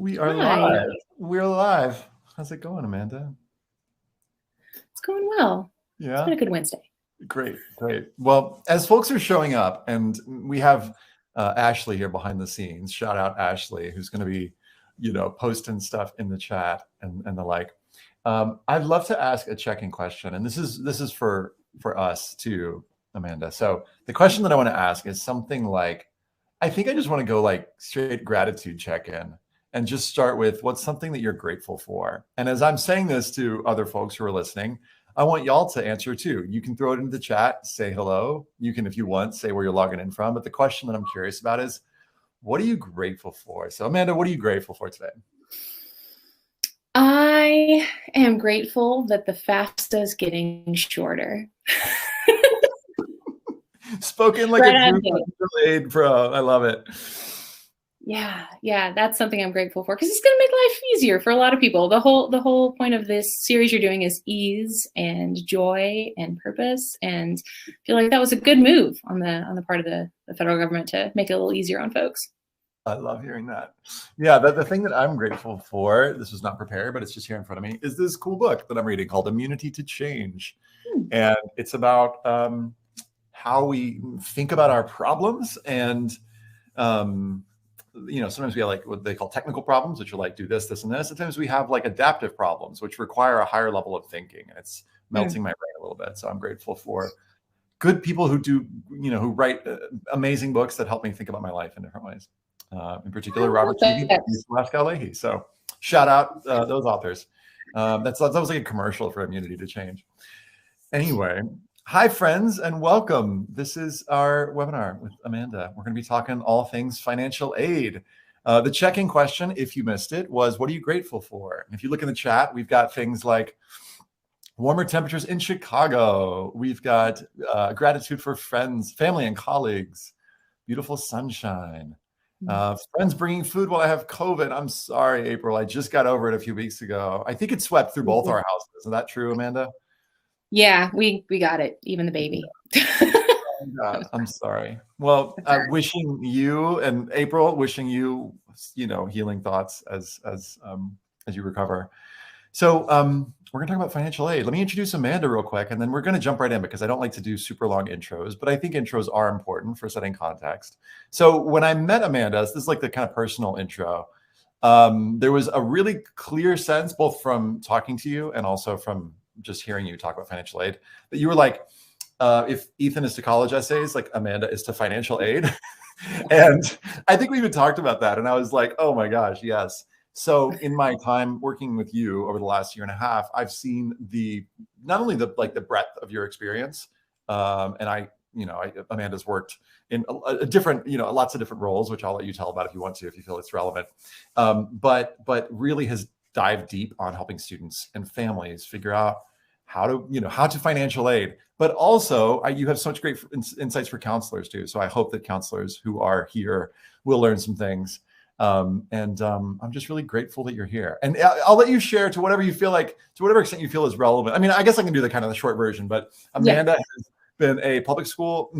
We are Hi. live. We're live. How's it going, Amanda? It's going well. Yeah. It's been a good Wednesday. Great. Well, as folks are showing up, and we have Ashley here behind the scenes. Shout out Ashley, who's going to be, posting stuff in the chat and the like. I'd love to ask a check-in question, and this is for us too, Amanda. So the question that I want to ask is something like, I think I just want to go like straight gratitude check-in and just start with what's something that you're grateful for. And as I'm saying this to other folks who are listening, I want y'all to answer too. You can throw it into the chat, say hello. You can, if you want, say where you're logging in from. But the question that I'm curious about is, what are you grateful for? So Amanda, what are you grateful for today? I am grateful that the Fafsa is getting shorter. Spoken like a true aid pro. I love it. Yeah, that's something I'm grateful for because it's going to make life easier for a lot of people. The whole point of this series you're doing is ease and joy and purpose, and I feel like that was a good move on the part of the federal government to make it a little easier on folks. I love hearing that. Yeah, the thing that I'm grateful for, this was not prepared, but it's just here in front of me, is this cool book that I'm reading called Immunity to Change. And it's about how we think about our problems. And, sometimes we have like what they call technical problems, which are like do this, this, and this. Sometimes we have like adaptive problems, which require a higher level of thinking. And it's melting my brain a little bit. So I'm grateful for good people who do, who write amazing books that help me think about my life in different ways. In particular, Robert Levy, Pascal Leahy. So shout out those authors. That was like a commercial for Immunity to Change. Anyway, hi friends and welcome. This is our webinar with Amanda. We're going to be talking all things financial aid. The check-in question, if you missed it, was what are you grateful for? And if you look in the chat, we've got things like warmer temperatures in Chicago. We've got gratitude for friends, family, and colleagues. Beautiful sunshine. Friends bringing food while I have COVID. I'm sorry, April. I just got over it a few weeks ago. I think it swept through both our houses. Is that true, Amanda? Yeah, we got it. Even the baby. Oh God, I'm sorry. Well, wishing you and April, wishing you, healing thoughts as you recover. So we're going to talk about financial aid. Let me introduce Amanda real quick, and then we're going to jump right in because I don't like to do super long intros, but I think intros are important for setting context. So when I met Amanda, this is like the kind of personal intro. There was a really clear sense, both from talking to you and also from just hearing you talk about financial aid, that you were like, if Ethan is to college essays, like Amanda is to financial aid. And I think we even talked about that. And I was like, oh my gosh, yes. So in my time working with you over the last year and a half, I've seen not only the breadth of your experience, and Amanda's worked in a different, lots of different roles, which I'll let you tell about if you want to, if you feel it's relevant, but really has dived deep on helping students and families figure out how to financial aid. But also you have such great insights for counselors too. So I hope that counselors who are here will learn some things. I'm just really grateful that you're here, and I'll let you share to whatever you feel like, to whatever extent you feel is relevant. I mean, I guess I can do the kind of the short version, but Amanda has been a public school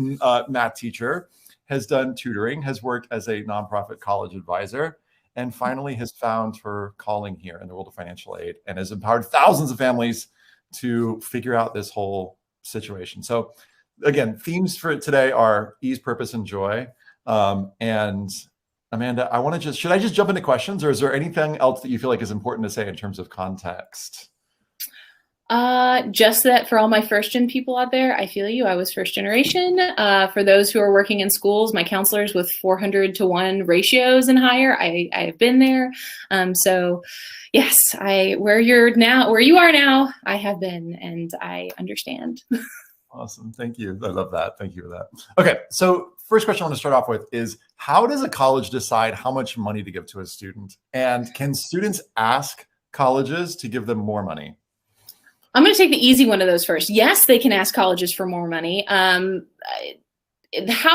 math teacher, has done tutoring, has worked as a nonprofit college advisor, and finally has found her calling here in the world of financial aid and has empowered thousands of families to figure out this whole situation. So again, themes for today are ease, purpose, and joy. And Amanda, should I just jump into questions, or is there anything else that you feel like is important to say in terms of context? Just that for all my first-gen people out there, I feel you. I was first generation. For those who are working in schools, my counselors with 400-to-1 ratios and higher, I have been there. So yes, where you are now, I have been, and I understand. Awesome. Thank you. I love that. Thank you for that. Okay. So first question I want to start off with is, how does a college decide how much money to give to a student? And can students ask colleges to give them more money? I'm going to take the easy one of those first. Yes, they can ask colleges for more money. How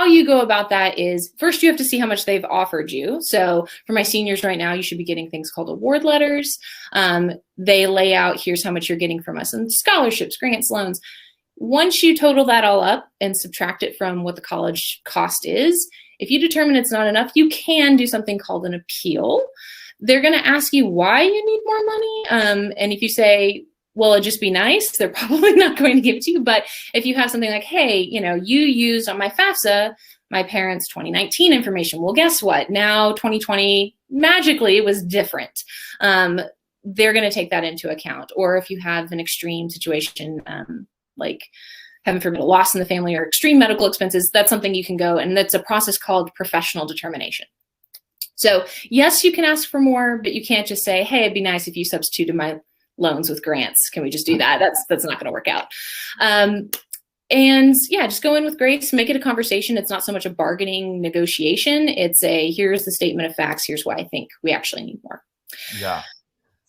you go about that is, first you have to see how much they've offered you. So for my seniors right now, you should be getting things called award letters. They lay out, here's how much you're getting from us, and scholarships, grants, loans. Once you total that all up and subtract it from what the college cost is, if you determine it's not enough, you can do something called an appeal. they're going to ask you why you need more money. And if you say, well, it'd just be nice, they're probably not going to give it to you. But if you have something like, hey, you used on my Fafsa my parents' 2019 information. Well, guess what? Now 2020 magically was different. They're going to take that into account. Or if you have an extreme situation, like heaven forbid, a loss in the family or extreme medical expenses, that's something you can go, and that's a process called professional determination. So yes, you can ask for more, but you can't just say, hey, it'd be nice if you substituted my loans with grants. Can we just do that? That's not going to work out. And yeah, just go in with grace, make it a conversation. It's not so much a bargaining negotiation. It's here's the statement of facts. Here's why I think we actually need more. Yeah.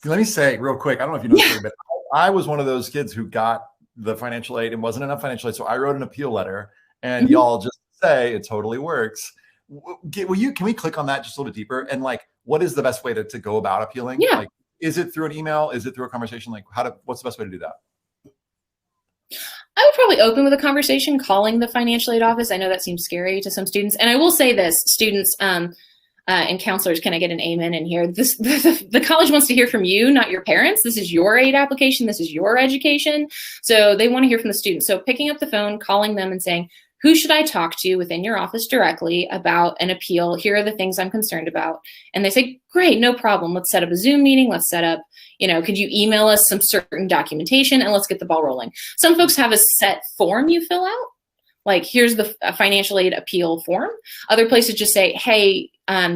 Let me say real quick, I don't know if you know this, but I was one of those kids who got the financial aid and wasn't enough financial aid. So I wrote an appeal letter, and y'all just say it totally works. Can we click on that just a little bit deeper? And like, what is the best way to go about appealing? Yeah. Like, is it through an email? Is it through a conversation? Like what's the best way to do that? I would probably open with a conversation calling the financial aid office. I know that seems scary to some students. And I will say this, students and counselors, can I get an amen in here? The college wants to hear from you, not your parents. This is your aid application. This is your education. So they want to hear from the students. So picking up the phone, calling them and saying, who should I talk to within your office directly about an appeal? Here are the things I'm concerned about. And they say, great, no problem. Let's set up a Zoom meeting. Let's set up, could you email us some certain documentation and let's get the ball rolling. Some folks have a set form you fill out. Like, here's the financial aid appeal form. Other places just say, hey,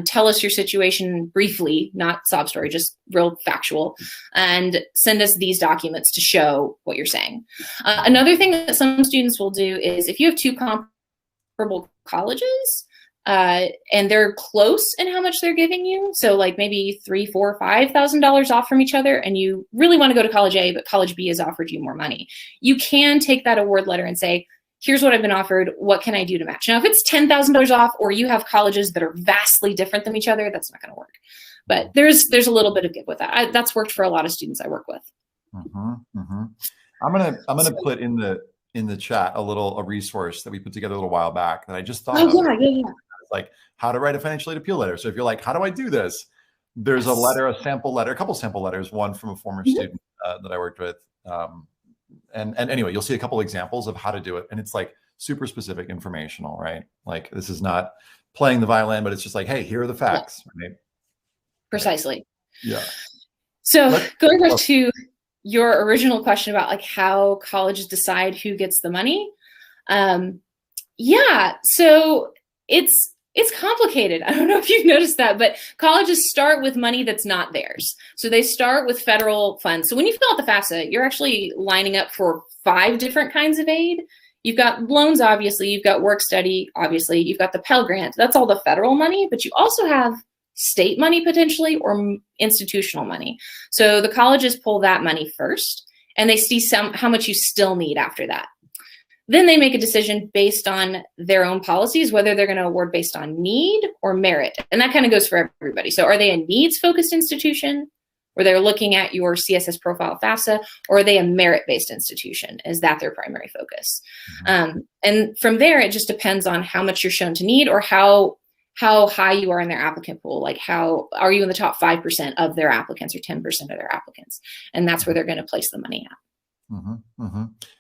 tell us your situation briefly, not sob story, just real factual, and send us these documents to show what you're saying. Another thing that some students will do is if you have two comparable colleges and they're close in how much they're giving you, so like maybe $3,000, $4,000, $5,000 off from each other, and you really want to go to college A, but college B has offered you more money, you can take that award letter and say, here's what I've been offered. What can I do to match? Now, if it's $10,000 off, or you have colleges that are vastly different than each other, that's not going to work. But there's a little bit of give with that. That's worked for a lot of students I work with. I'm gonna put in the chat a resource that we put together a little while back that I just thought of. Yeah. It's like how to write a financial aid appeal letter. So if you're like, how do I do this? There's a sample letter, a couple sample letters, one from a former student that I worked with. And anyway, you'll see a couple examples of how to do it. And it's like super specific, informational, right? Like, this is not playing the violin, but it's just like, hey, here are the facts. Right? Precisely. Yeah. So going back to your original question about like how colleges decide who gets the money. So it's complicated. I don't know if you've noticed that, but colleges start with money that's not theirs. So they start with federal funds. So when you fill out the FAFSA, you're actually lining up for 5 different kinds of aid. You've got loans, obviously. You've got work study, obviously. You've got the Pell Grant. That's all the federal money, but you also have state money potentially, or institutional money. So the colleges pull that money first, and they see how much you still need after that. Then they make a decision based on their own policies, whether they're going to award based on need or merit. And that kind of goes for everybody. So are they a needs-focused institution, where they're looking at your CSS profile FAFSA, or are they a merit-based institution? Is that their primary focus? And from there, it just depends on how much you're shown to need, or how high you are in their applicant pool. Like, how are you in the top 5% of their applicants or 10% of their applicants? And that's where they're going to place the money at.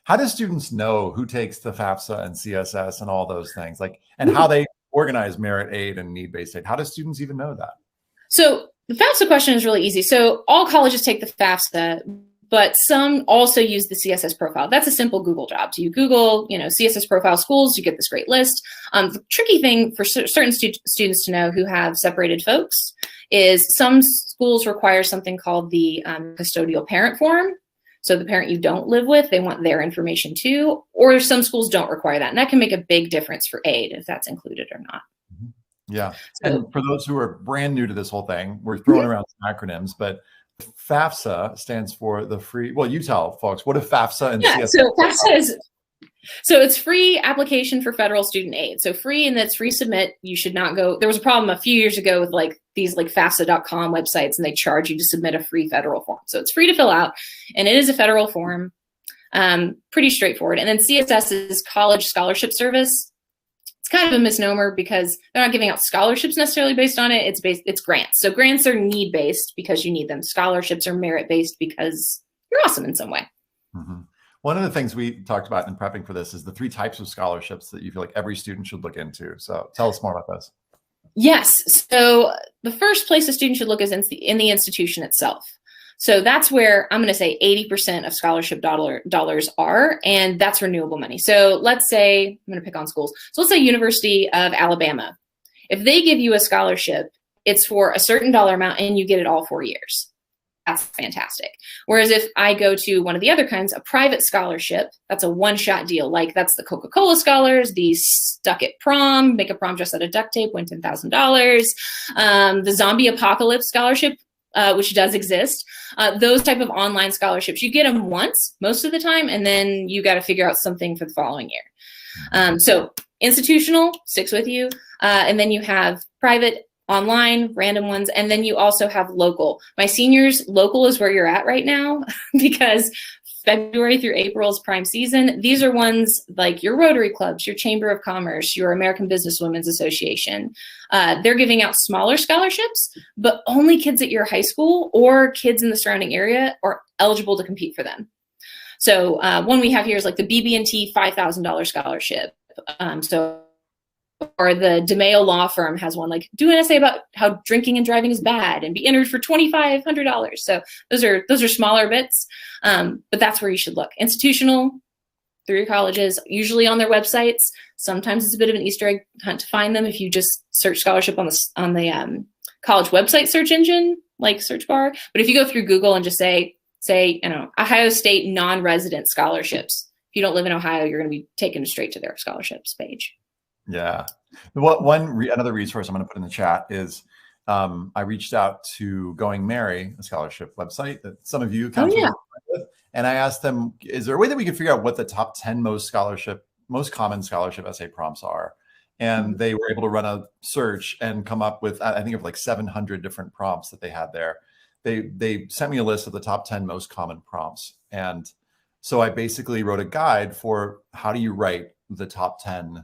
How do students know who takes the FAFSA and CSS and all those things, like, and how they organize merit aid and need-based aid? How do students even know that? So the FAFSA question is really easy. So all colleges take the FAFSA, but some also use the CSS profile. That's a simple Google job. So you Google, CSS profile schools, you get this great list. The tricky thing for certain students to know who have separated folks is some schools require something called the custodial parent form. So the parent you don't live with, they want their information too, or some schools don't require that. And that can make a big difference for aid, if that's included or not. Yeah. And for those who are brand new to this whole thing, we're throwing around some acronyms, but FAFSA stands for the free, well, you tell folks, what if FAFSA and CSS? So FAFSA so it's free application for federal student aid. So free, and that's free submit. You should not go. There was a problem a few years ago with these FAFSA.com websites, and they charge you to submit a free federal form. So it's free to fill out, and it is a federal form. Pretty straightforward. And then CSS is College Scholarship Service. It's kind of a misnomer because they're not giving out scholarships necessarily based on it. It's grants. So grants are need-based because you need them. Scholarships are merit-based because you're awesome in some way. Mm-hmm. One of the things we talked about in prepping for this is the 3 types of scholarships that you feel like every student should look into. So tell us more about those. Yes. So the first place a student should look is in the institution itself. So that's where I'm going to say 80% of scholarship dollars are, and that's renewable money. So let's say, I'm going to pick on schools. So let's say University of Alabama. If they give you a scholarship, it's for a certain dollar amount and you get it all 4 years. That's fantastic. Whereas if I go to one of the other kinds, a private scholarship, that's a one-shot deal. Like that's the Coca-Cola scholars, the stuck at prom, make a prom dress out of duct tape, win $10,000. The zombie apocalypse scholarship, which does exist. Those type of online scholarships, you get them once most of the time, and then you got to figure out something for the following year. So institutional sticks with you. And then you have private, online, random ones, and then you also have local. My seniors, local is where you're at right now because February through April is prime season. These are ones like your Rotary clubs, your Chamber of Commerce, your American Businesswomen's Association. They're giving out smaller scholarships, but only kids at your high school or kids in the surrounding area are eligible to compete for them. So one we have here is like the BB&T $5,000 scholarship. Or the DeMayo law firm has one, like do an essay about how drinking and driving is bad and be entered for $2,500. So those are smaller bits, but that's where you should look. Institutional, through your colleges, usually on their websites. Sometimes it's a bit of an Easter egg hunt to find them if you just search scholarship on the college website search engine, like search bar. But if you go through Google and just say Ohio State non-resident scholarships, if you don't live in Ohio, you're going to be taken straight to their scholarships page. Yeah. Another resource I'm going to put in the chat is I reached out to Going Merry, a scholarship website that some of you counselors with, and I asked them, is there a way that we can figure out what the top 10 most common scholarship essay prompts are? And they were able to run a search and come up with, I think of like 700 different prompts that they had there. They sent me a list of the top 10 most common prompts. And so I basically wrote a guide for how do you write the top 10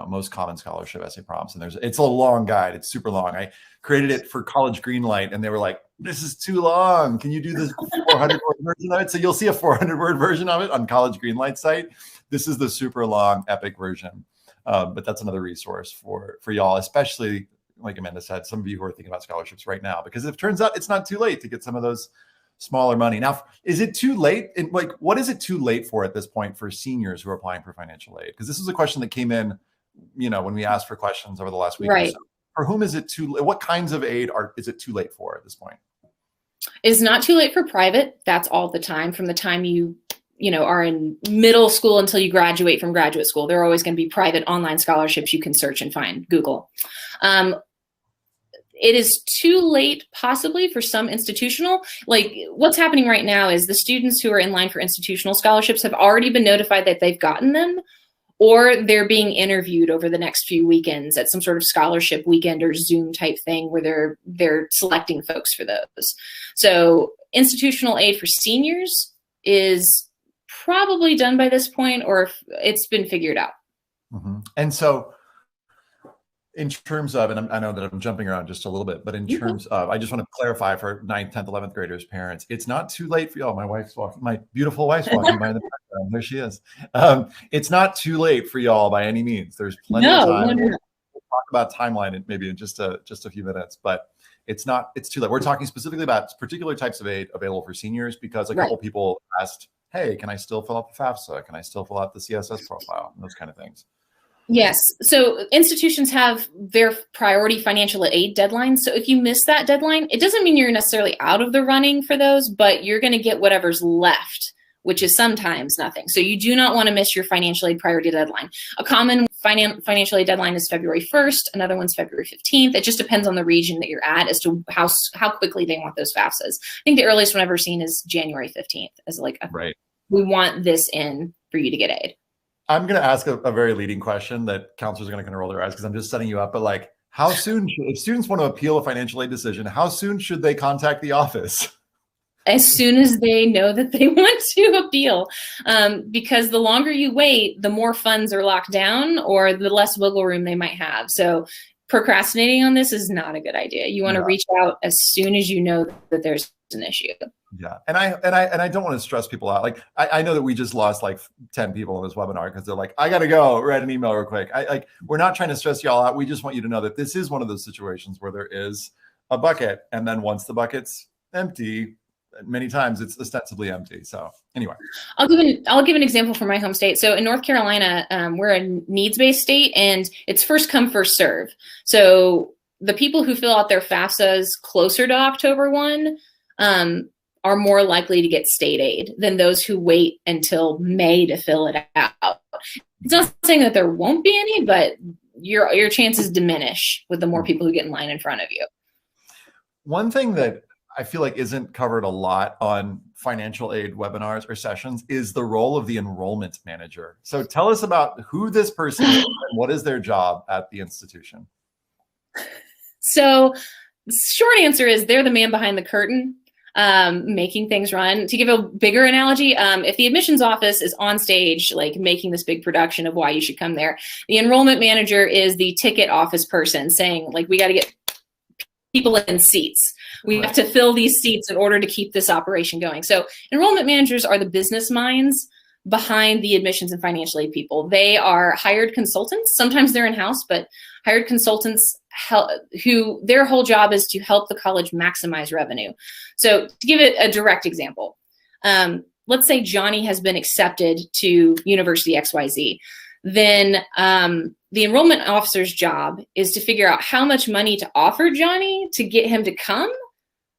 most common scholarship essay prompts. And it's a long guide. It's super long. I created it for College Greenlight and they were like, this is too long. Can you do this 400 word version of it? So you'll see a 400 word version of it on College Greenlight site. This is the super long epic version. But that's another resource for y'all, especially like Amanda said, some of you who are thinking about scholarships right now, because it turns out it's not too late to get some of those smaller money. Now, is it too late? What is it too late for at this point for seniors who are applying for financial aid? Because this is a question that came in, when we asked for questions over the last week. Right. Or so. For whom is it what kinds of aid is it too late for at this point? It's not too late for private. That's all the time. From the time you are in middle school until you graduate from graduate school, there are always going to be private online scholarships you can search and find. Google. It is too late possibly for some institutional. Like what's happening right now is the students who are in line for institutional scholarships have already been notified that they've gotten them, or they're being interviewed over the next few weekends at some sort of scholarship weekend or Zoom type thing where they're selecting folks for those. So institutional aid for seniors is probably done by this point, or it's been figured out. Mm-hmm. And so in terms of, and I know that I'm jumping around just a little bit, but in terms of, I just want to clarify for 9th, 10th, 11th graders, parents, it's not too late for y'all. My beautiful wife's walking by in the background. There she is. It's not too late for y'all by any means. There's plenty of time. We'll talk about timeline maybe in just a few minutes, but it's too late. We're talking specifically about particular types of aid available for seniors because a couple people asked, hey, can I still fill out the FAFSA? Can I still fill out the CSS profile? And those kind of things. Yes. So institutions have their priority financial aid deadlines. So if you miss that deadline, it doesn't mean you're necessarily out of the running for those, but you're going to get whatever's left, which is sometimes nothing. So you do not want to miss your financial aid priority deadline. A common financial aid deadline is February 1st. Another one's February 15th. It just depends on the region that you're at as to how quickly they want those FAFSAs. I think the earliest one I've ever seen is January 15th as like, we want this in for you to get aid. I'm going to ask a very leading question that counselors are going to kind of roll their eyes because I'm just setting you up. But like, how soon, if students want to appeal a financial aid decision, how soon should they contact the office? as soon as they know that they want to appeal, because the longer you wait, the more funds are locked down or the less wiggle room they might have. So procrastinating on this is not a good idea. You want to reach out as soon as you know that there's an issue. Yeah, and I don't want to stress people out. Like I know that we just lost like 10 people in this webinar because they're like, I got to go write an email real quick. We're not trying to stress y'all out. We just want you to know that this is one of those situations where there is a bucket, and then once the bucket's empty, many times it's ostensibly empty. So anyway, I'll give an example from my home state. So in North Carolina, we're a needs-based state, and it's first come, first serve. So the people who fill out their FAFSAs closer to October 1 are more likely to get state aid than those who wait until May to fill it out. It's not saying that there won't be any, but your chances diminish with the more people who get in line in front of you. One thing that I feel like isn't covered a lot on financial aid webinars or sessions is the role of the enrollment manager. So tell us about who this person is and what is their job at the institution. So short answer is they're the man behind the curtain, making things run. To give a bigger analogy, if the admissions office is on stage, like making this big production of why you should come there, the enrollment manager is the ticket office person saying, like, we got to get people in seats. We have to fill these seats in order to keep this operation going. So enrollment managers are the business minds behind the admissions and financial aid people. They are hired consultants. Sometimes they're in-house, but hired consultants who their whole job is to help the college maximize revenue. So to give it a direct example, let's say Johnny has been accepted to University XYZ. Then the enrollment officer's job is to figure out how much money to offer Johnny to get him to come,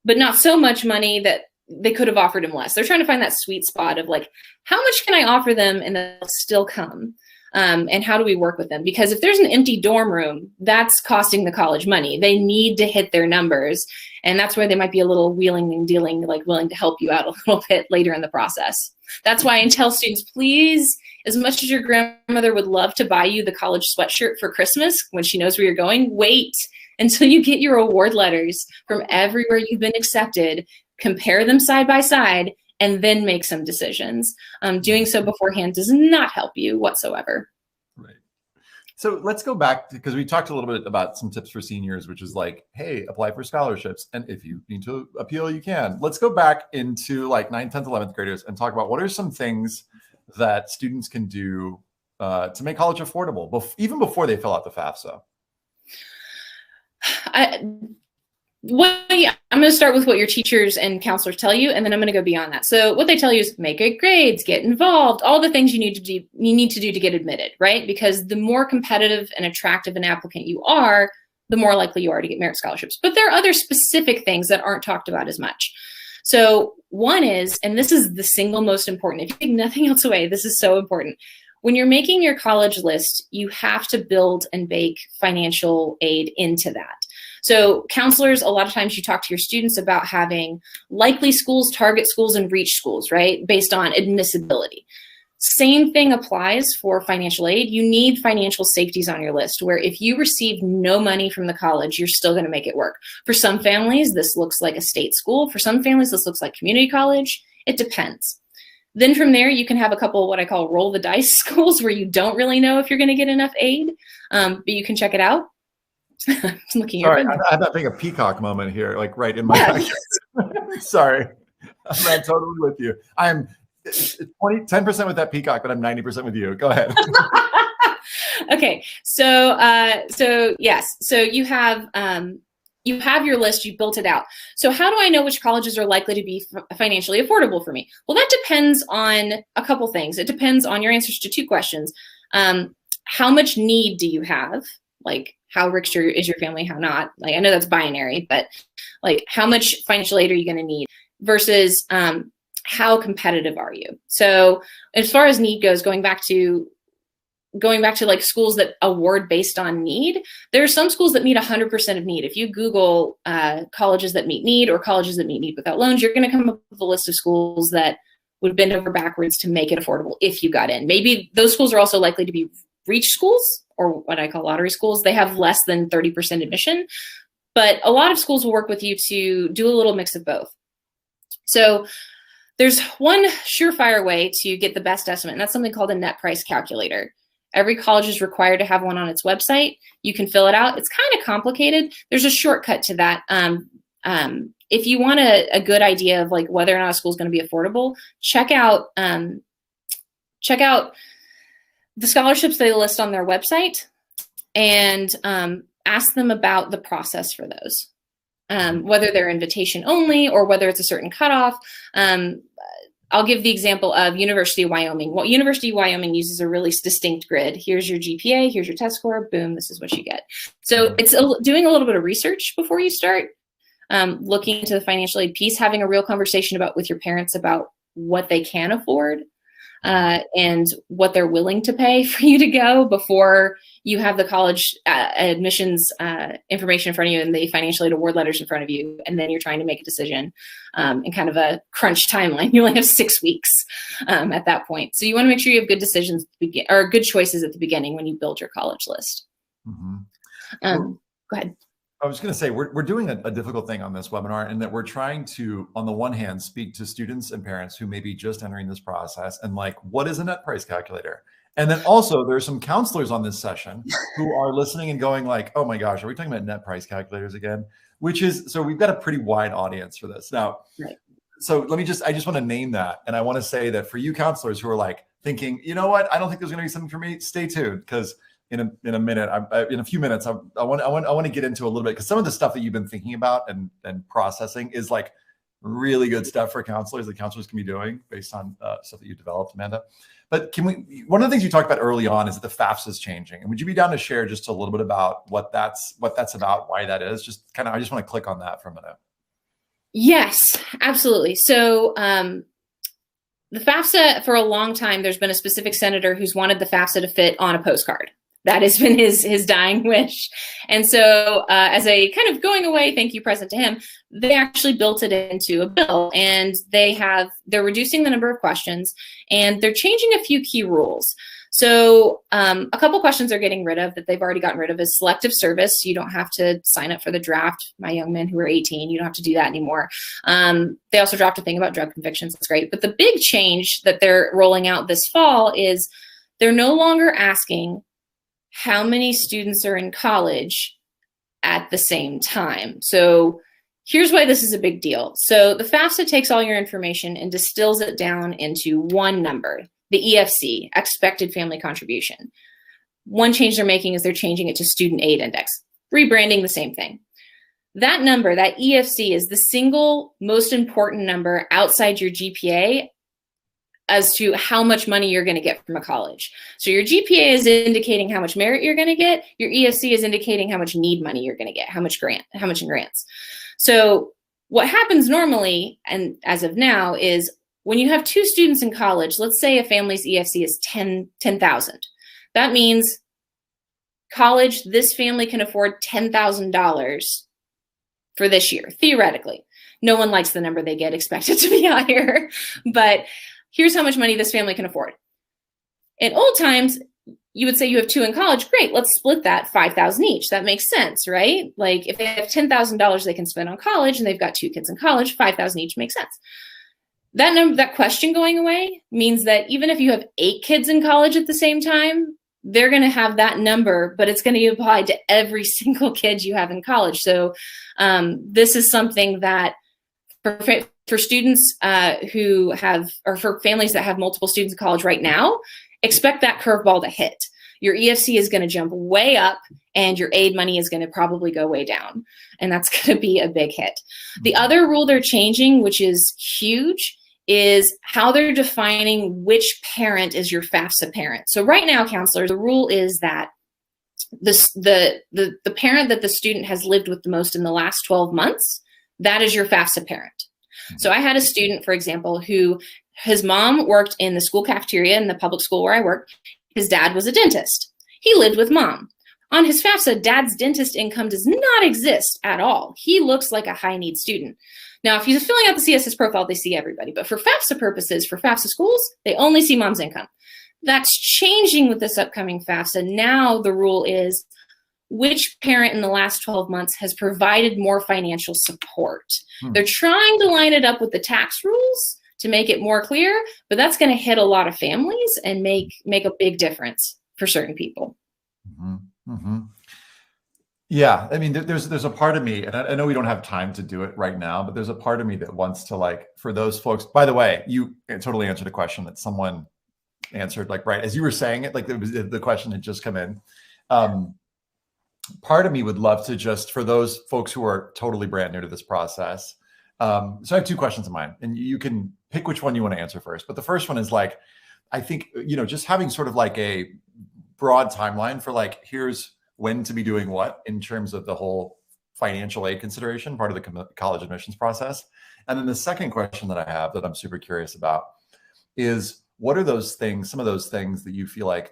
but not so much money that they could have offered him less. They're trying to find that sweet spot of like, how much can I offer them and they'll still come? And how do we work with them? Because if there's an empty dorm room, that's costing the college money. They need to hit their numbers. And that's where they might be a little wheeling and dealing, like willing to help you out a little bit later in the process. That's why I tell students, please, as much as your grandmother would love to buy you the college sweatshirt for Christmas when she knows where you're going, wait until you get your award letters from everywhere you've been accepted, compare them side by side, and then make some decisions. Doing so beforehand does not help you whatsoever. Right. So let's go back because we talked a little bit about some tips for seniors, which is like, hey, apply for scholarships. And if you need to appeal, you can. Let's go back into like 9th, 10th, 11th graders and talk about what are some things that students can do to make college affordable, even before they fill out the FAFSA. I'm going to start with what your teachers and counselors tell you, and then I'm going to go beyond that. So what they tell you is make good grades, get involved, all the things you need to do to get admitted, right? Because the more competitive and attractive an applicant you are, the more likely you are to get merit scholarships. But there are other specific things that aren't talked about as much. So one is, and this is the single most important, if you take nothing else away, this is so important. When you're making your college list, you have to build and bake financial aid into that. So counselors, a lot of times you talk to your students about having likely schools, target schools, and reach schools, right? Based on admissibility. Same thing applies for financial aid. You need financial safeties on your list where if you receive no money from the college, you're still going to make it work. For some families, this looks like a state school. For some families, this looks like community college. It depends. Then from there, you can have a couple what I call roll the dice schools where you don't really know if you're going to get enough aid, but you can check it out. I'm looking at Sorry, I'm having a peacock moment here, like right in my Sorry, I'm totally with you. I'm 10% with that peacock, but I'm 90% with you. Go ahead. Okay, so yes, so you have your list, you built it out. So how do I know which colleges are likely to be financially affordable for me? Well, that depends on a couple things. It depends on your answers to two questions. How much need do you have? Like, how rich is your family, how not? Like, I know that's binary, but like, how much financial aid are you going to need versus how competitive are you? So as far as need goes, going back to like schools that award based on need, there are some schools that meet 100% of need. If you Google colleges that meet need or colleges that meet need without loans, you're going to come up with a list of schools that would bend over backwards to make it affordable if you got in. Maybe those schools are also likely to be reach schools, or what I call lottery schools. They have less than 30% admission, but a lot of schools will work with you to do a little mix of both. So there's one surefire way to get the best estimate, and that's something called a net price calculator. Every college is required to have one on its website. You can fill it out. It's kind of complicated. There's a shortcut to that. If you want a good idea of like whether or not a school is going to be affordable, check out the scholarships they list on their website, and ask them about the process for those, whether they're invitation only or whether it's a certain cutoff. I'll give the example of University of Wyoming. Well, University of Wyoming uses a really distinct grid. Here's your GPA, here's your test score, boom, this is what you get. So it's doing a little bit of research before you start, looking into the financial aid piece, having a real conversation with your parents about what they can afford, and what they're willing to pay for you to go before you have the college admissions information in front of you and the financial aid award letters in front of you, and then you're trying to make a decision in kind of a crunch timeline. You only have 6 weeks at that point. So you want to make sure you have good decisions or good choices at the beginning when you build your college list. Go ahead. I was going to say, we're doing a difficult thing on this webinar in that we're trying to, on the one hand, speak to students and parents who may be just entering this process and like, what is a net price calculator? And then also there's some counselors on this session who are listening and going like, oh my gosh, are we talking about net price calculators again? So we've got a pretty wide audience for this. Now, right. So I just want to name that. And I want to say that for you counselors who are like thinking, you know what, I don't think there's going to be something for me, stay tuned, because in a few minutes, I want to get into a little bit, because some of the stuff that you've been thinking about and processing is like really good stuff for counselors that counselors can be doing based on stuff that you developed, Amanda. But one of the things you talked about early on is that the Fafsa is changing, and would you be down to share just a little bit about what that's about, why that is? Just kind of, I just want to click on that for a minute. Yes, absolutely. So the Fafsa, for a long time, there's been a specific senator who's wanted the Fafsa to fit on a postcard. That has been his dying wish. And so as a kind of going away thank you present to him, they actually built it into a bill, and they're reducing the number of questions, and they're changing a few key rules. So a couple questions they're getting rid of that they've already gotten rid of is selective service. You don't have to sign up for the draft. My young men who are 18, you don't have to do that anymore. They also dropped a thing about drug convictions. That's great. But the big change that they're rolling out this fall is they're no longer asking how many students are in college at the same time. So here's why this is a big deal. So the FAFSA takes all your information and distills it down into one number, the EFC, expected family contribution. One change they're making is they're changing it to student aid index, rebranding the same thing. That number, that EFC, is the single most important number outside your GPA as to how much money you're going to get from a college. So your GPA is indicating how much merit you're going to get. Your EFC is indicating how much need money you're going to get, how much in grants. So what happens normally, and as of now, is when you have 2 students in college, let's say a family's EFC is $10,000. That means college, this family can afford $10,000 for this year, theoretically. No one likes the number they get, expect it to be higher, but here's how much money this family can afford. In old times, you would say you have 2 in college. Great, let's split that $5,000 each. That makes sense, right? Like if they have $10,000 they can spend on college and they've got 2 kids in college, $5,000 each makes sense. That question going away means that even if you have 8 kids in college at the same time, they're going to have that number, but it's going to be applied to every single kid you have in college. So this is something that for students who have, or for families that have multiple students in college right now, expect that curveball to hit. Your EFC is going to jump way up and your aid money is going to probably go way down. And that's going to be a big hit. The other rule they're changing, which is huge, is how they're defining which parent is your FAFSA parent. So right now, counselors, the rule is that the parent that the student has lived with the most in the last 12 months, that is your FAFSA parent. So I had a student, for example, who his mom worked in the school cafeteria in the public school where I work. His dad was a dentist. He lived with mom. On his FAFSA, dad's dentist income does not exist at all. He looks like a high-need student. Now, if he's filling out the CSS profile, they see everybody. But for FAFSA purposes, for FAFSA schools, they only see mom's income. That's changing with this upcoming FAFSA. Now the rule is which parent in the last 12 months has provided more financial support. They're trying to line it up with the tax rules to make it more clear, but that's going to hit a lot of families and make a big difference for certain people. Yeah, I mean, there's a part of me, and I know we don't have time to do it right now, but there's a part of me that wants to, like, for those folks. By the way, you totally answered a question that someone answered, like, right as you were saying it, like the question had just come in. Part of me would love to just, for those folks who are totally brand new to this process. So I have two questions in mind, and you can pick which one you want to answer first. But the first one is, like, I think, just having sort of like a broad timeline for, like, here's when to be doing what in terms of the whole financial aid consideration, part of the college admissions process. And then the second question that I have that I'm super curious about is, what are those things, some of those things that you feel like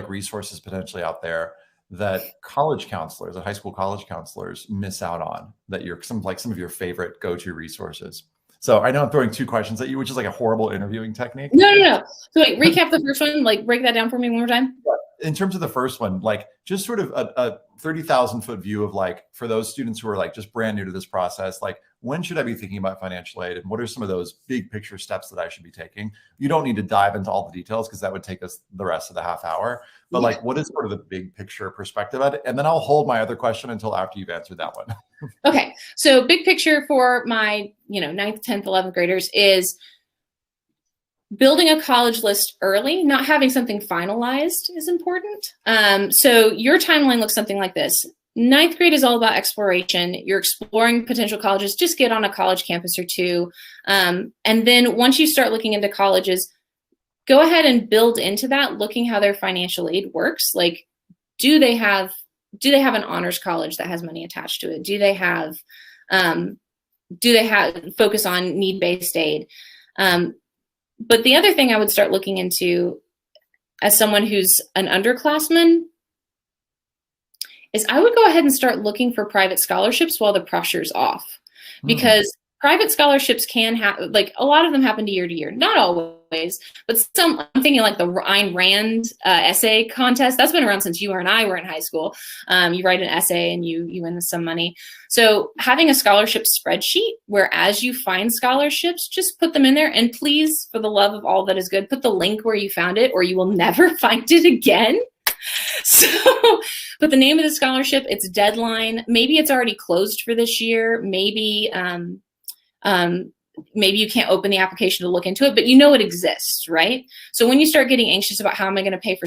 resources potentially out there that college counselors, that high school college counselors miss out on, that you're some of your favorite go-to resources? So I know I'm throwing two questions at you, which is like a horrible interviewing technique. No. So wait, recap the first one, like break that down for me one more time. In terms of the first one, like, just sort of a 30,000 foot view of, like, for those students who are, like, just brand new to this process, like, when should I be thinking about financial aid, and what are some of those big picture steps that I should be taking? You don't need to dive into all the details because that would take us the rest of the half hour, but like, what is sort of the big picture perspective at it? And then I'll hold my other question until after you've answered that one. Okay. So big picture for my, 9th, 10th, 11th graders is building a college list early. Not having something finalized is important. So your timeline looks something like this. 9th grade is all about exploration. You're exploring potential colleges. Just get on a college campus or two. And then once you start looking into colleges, go ahead and build into that, looking how their financial aid works. Like, do they have an honors college that has money attached to it? Do they have focus on need-based aid? But the other thing I would start looking into as someone who's an underclassman is I would go ahead and start looking for private scholarships while the pressure's off. Because private scholarships can happen, like, a lot of them happen year to year, not always, but some. I'm thinking like the Ayn Rand essay contest. That's been around since you and I were in high school. You write an essay and you win some money. So having a scholarship spreadsheet where, as you find scholarships, just put them in there, and please, for the love of all that is good, put the link where you found it, or you will never find it again. So put the name of the scholarship, its deadline. Maybe it's already closed for this year. Maybe maybe you can't open the application to look into it, but it exists, right? So when you start getting anxious about how am I going to pay for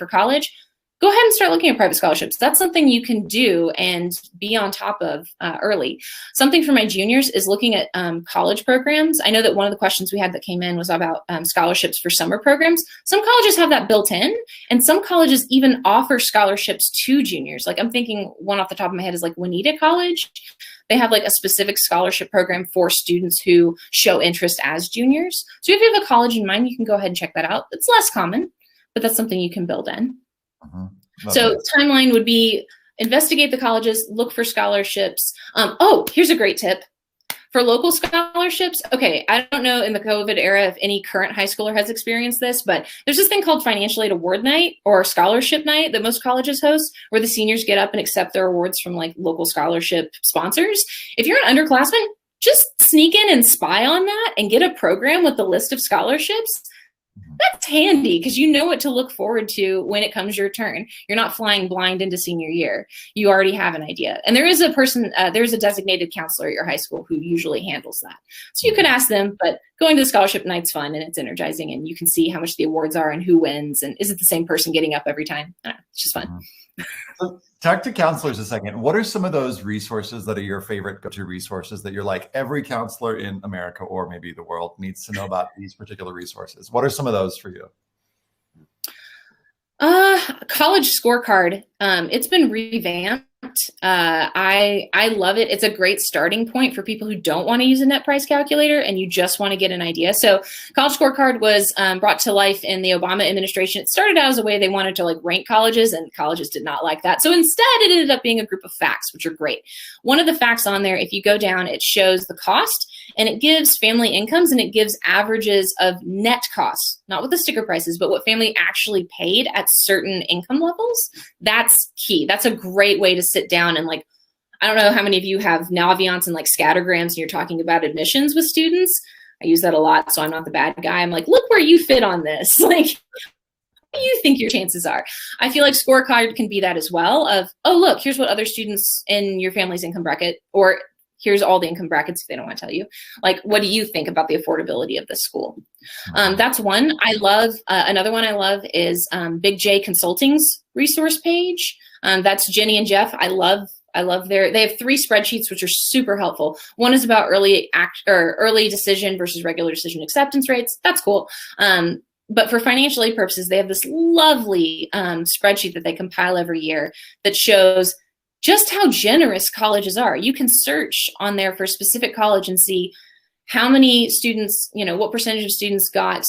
college, go ahead and start looking at private scholarships. That's something you can do and be on top of early. Something for my juniors is looking at college programs. I know that one of the questions we had that came in was about scholarships for summer programs. Some colleges have that built in, and some colleges even offer scholarships to juniors. Like, I'm thinking one off the top of my head is like Juanita College. They have like a specific scholarship program for students who show interest as juniors. So if you have a college in mind, you can go ahead and check that out. It's less common, but that's something you can build in. So timeline would be investigate the colleges, look for scholarships. Here's a great tip. For local scholarships, okay, I don't know in the COVID era if any current high schooler has experienced this, but there's this thing called Financial Aid Award Night or Scholarship Night that most colleges host, where the seniors get up and accept their awards from like local scholarship sponsors. If you're an underclassman, just sneak in and spy on that and get a program with the list of scholarships. That's handy because you know what to look forward to when it comes your turn. You're not flying blind into senior year. You already have an idea. And there is a person, there's a designated counselor at your high school who usually handles that. So you could ask them, but going to the scholarship night's fun and it's energizing, and you can see how much the awards are and who wins. And is it the same person getting up every time? It's just fun. So talk to counselors a second. What are some of those resources that are your favorite go-to resources that you're like, every counselor in America or maybe the world needs to know about these particular resources? What are some of those for you? College Scorecard. It's been revamped. I love it. It's a great starting point for people who don't want to use a net price calculator and you just want to get an idea. So College Scorecard was brought to life in the Obama administration. It started out as a way they wanted to like rank colleges, and colleges did not like that. So instead it ended up being a group of facts, which are great. One of the facts on there, if you go down, it shows the cost and it gives family incomes and it gives averages of net costs, not what the sticker price is, but what family actually paid at certain income levels. That's key. That's a great way to sit down and like, I don't know how many of you have Naviance and like scattergrams and you're talking about admissions with students. I use that a lot, so I'm not the bad guy. I'm like, look where you fit on this. Like, what do you think your chances are? I feel like Scorecard can be that as well of, oh, look, here's what other students in your family's income bracket, or here's all the income brackets if they don't want to tell you. Like, what do you think about the affordability of this school? That's one. I love, another one I love is Big J Consulting's resource page. That's Jenny and Jeff. I love they have 3 spreadsheets, which are super helpful. One is about early decision versus regular decision acceptance rates. That's cool. But for financial aid purposes, they have this lovely spreadsheet that they compile every year that shows just how generous colleges are. You can search on there for a specific college and see how many students, what percentage of students got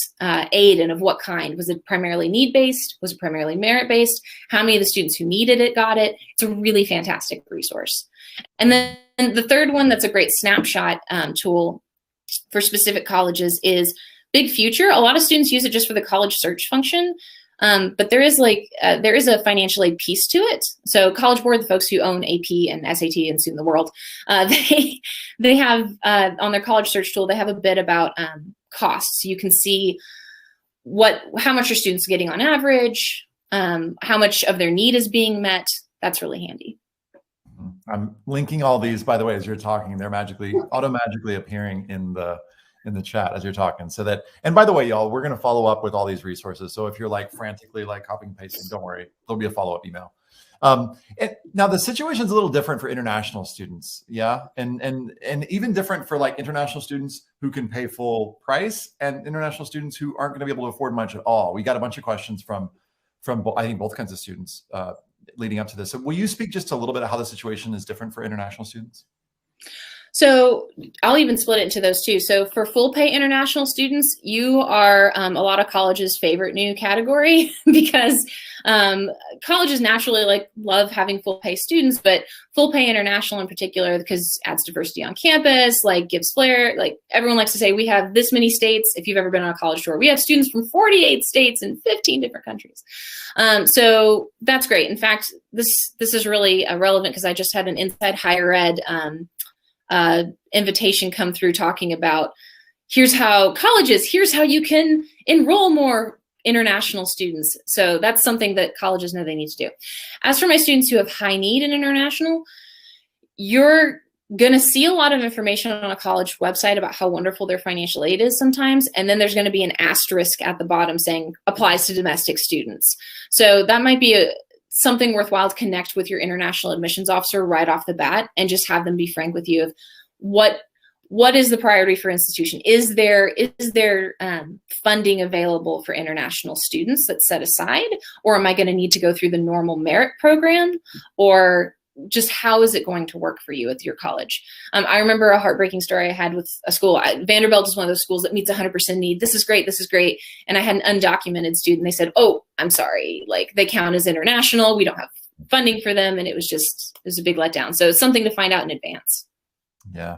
aid and of what kind. Was it primarily need-based? Was it primarily merit-based? How many of the students who needed it got it? It's a really fantastic resource. And then the third one that's a great snapshot tool for specific colleges is Big Future. A lot of students use it just for the college search function. But there is a financial aid piece to it. So College Board, the folks who own AP and SAT and soon the world, they have on their college search tool, they have a bit about costs. You can see how much your students are getting on average, how much of their need is being met. That's really handy. I'm linking all these, by the way, as you're talking. They're automatically appearing in the chat as you're talking, so that, and by the way, y'all, we're going to follow up with all these resources. So if you're like frantically like copying and pasting, don't worry, there'll be a follow-up email. And now the situation is a little different for international students. Yeah. And even different for like international students who can pay full price and international students who aren't going to be able to afford much at all. We got a bunch of questions from I think both kinds of students leading up to this. So will you speak just a little bit of how the situation is different for international students? So I'll even split it into those two. So for full pay international students, you are a lot of colleges' favorite new category because colleges naturally love having full pay students, but full pay international in particular, because it adds diversity on campus, gives flair. Everyone likes to say we have this many states. If you've ever been on a college tour, we have students from 48 states and 15 different countries. So that's great. In fact, this is really relevant because I just had an Inside Higher Ed invitation come through talking about here's how you can enroll more international students. So that's something that colleges know they need to do. As for my students who have high need in international, you're going to see a lot of information on a college website about how wonderful their financial aid is sometimes. And then there's going to be an asterisk at the bottom saying applies to domestic students. So that might be something worthwhile to connect with your international admissions officer right off the bat and just have them be frank with you of what is the priority for institution? Is there funding available for international students that's set aside, or am I going to need to go through the normal merit program, or just how is it going to work for you at your college? I remember a heartbreaking story I had with a school. Vanderbilt is one of those schools that meets 100% need. This is great. And I had an undocumented student. They said, oh, I'm sorry. They count as international. We don't have funding for them. And it was a big letdown. So it's something to find out in advance. Yeah.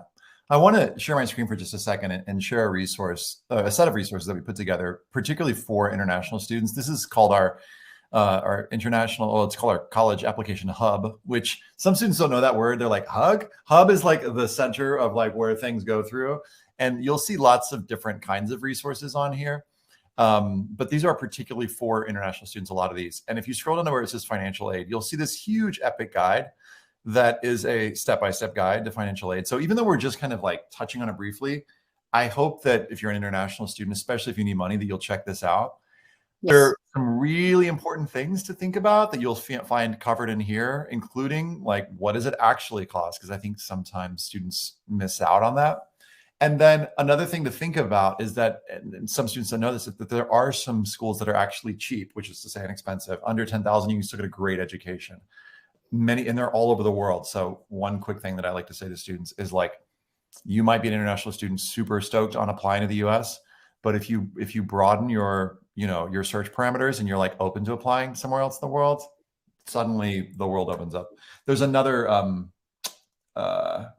I want to share my screen for just a second and share a set of resources that we put together, particularly for international students. This is called our international, it's called our college application hub, which some students don't know that word. They're like, hub is like the center of where things go through. And you'll see lots of different kinds of resources on here. But these are particularly for international students, a lot of these. And if you scroll down to where it says financial aid, you'll see this huge epic guide that is a step-by-step guide to financial aid. So even though we're just kind of touching on it briefly, I hope that if you're an international student, especially if you need money, that you'll check this out. Yes. There are some really important things to think about that you'll find covered in here, including what does it actually cost? Because I think sometimes students miss out on that. And then another thing to think about is that, and some students don't know this, that there are some schools that are actually cheap, which is to say inexpensive. Under 10,000, you can still get a great education. And they're all over the world. So one quick thing that I like to say to students is you might be an international student super stoked on applying to the US, but if you broaden your search parameters and you're open to applying somewhere else in the world, suddenly the world opens up. There's another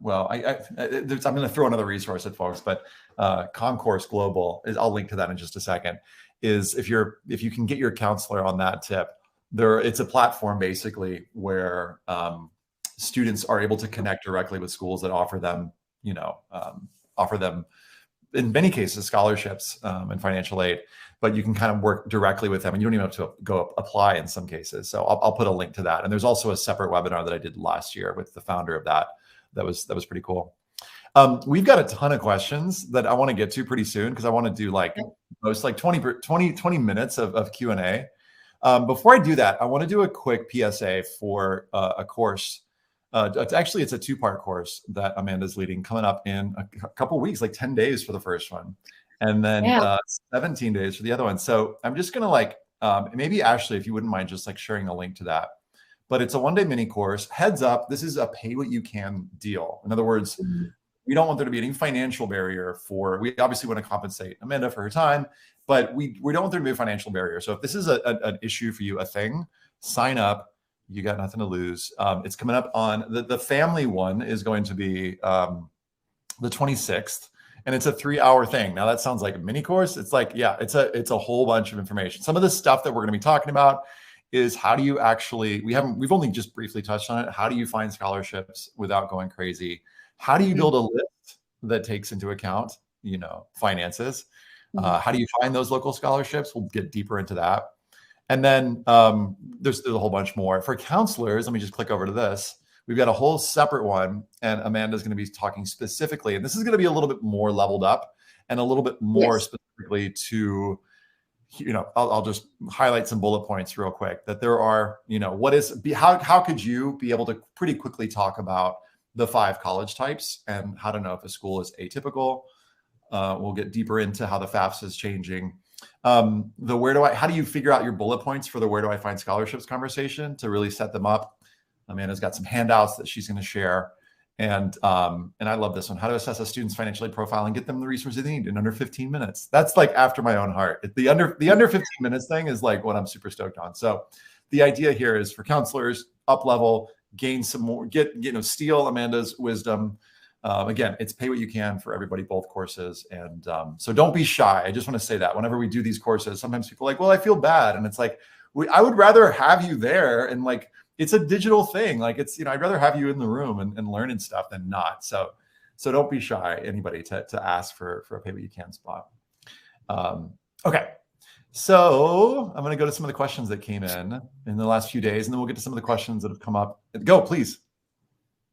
well, I'm going to throw another resource at folks, but Concourse Global I'll link to that in just a second. Is if you can get your counselor on that tip, it's a platform basically where students are able to connect directly with schools that offer them in many cases scholarships and financial aid, but you can kind of work directly with them and you don't even have to go apply in some cases. So I'll put a link to that. And there's also a separate webinar that I did last year with the founder of that. That was pretty cool. We've got a ton of questions that I want to get to pretty soon because I want to do like 20 minutes of Q&A. Before I do that, I want to do a quick PSA for a course. It's a 2-part course that Amanda's leading coming up in a couple of weeks, like 10 days for the first one, and then 17 days for the other one. So I'm just going to maybe Ashley, if you wouldn't mind just like sharing a link to that. But it's a 1-day mini course. Heads up, this is a pay what you can deal. In other words, we don't want there to be any financial barrier we obviously want to compensate Amanda for her time, but we don't want there to be a financial barrier. So if this is an issue for you, a thing, sign up. You got nothing to lose. It's coming up on the family one is going to be the 26th, and it's a 3-hour thing. Now that sounds like a mini course. It's like, yeah, it's a whole bunch of information. Some of the stuff that we're going to be talking about is how do you actually, we've only just briefly touched on it. How do you find scholarships without going crazy? How do you build a list that takes into account, finances? How do you find those local scholarships? We'll get deeper into that. And then there's a whole bunch more. For counselors, let me just click over to this. We've got a whole separate one, and Amanda's going to be talking specifically, and this is going to be a little bit more leveled up and a little bit more specifically to, I'll just highlight some bullet points real quick, that there are, how could you be able to pretty quickly talk about the 5 college types and how to know if a school is atypical. We'll get deeper into how the FAFSA is changing. How do you figure out your bullet points for the where do I find scholarships conversation to really set them up? Amanda's got some handouts that she's going to share. And I love this one. How to assess a student's financial aid profile and get them the resources they need in under 15 minutes. That's like after my own heart. The under 15 minutes thing is like what I'm super stoked on. So the idea here is for counselors, up level, gain some more, steal Amanda's wisdom. Again, it's pay what you can for everybody, both courses. And so don't be shy. I just want to say that whenever we do these courses, sometimes people are like, well, I feel bad. And it's like, I would rather have you there. And like, it's a digital thing. Like I'd rather have you in the room and learning stuff than not. So don't be shy, anybody, to ask for a pay what you can spot. Okay. So I'm going to go to some of the questions that came in the last few days, and then we'll get to some of the questions that have come up. Go, please.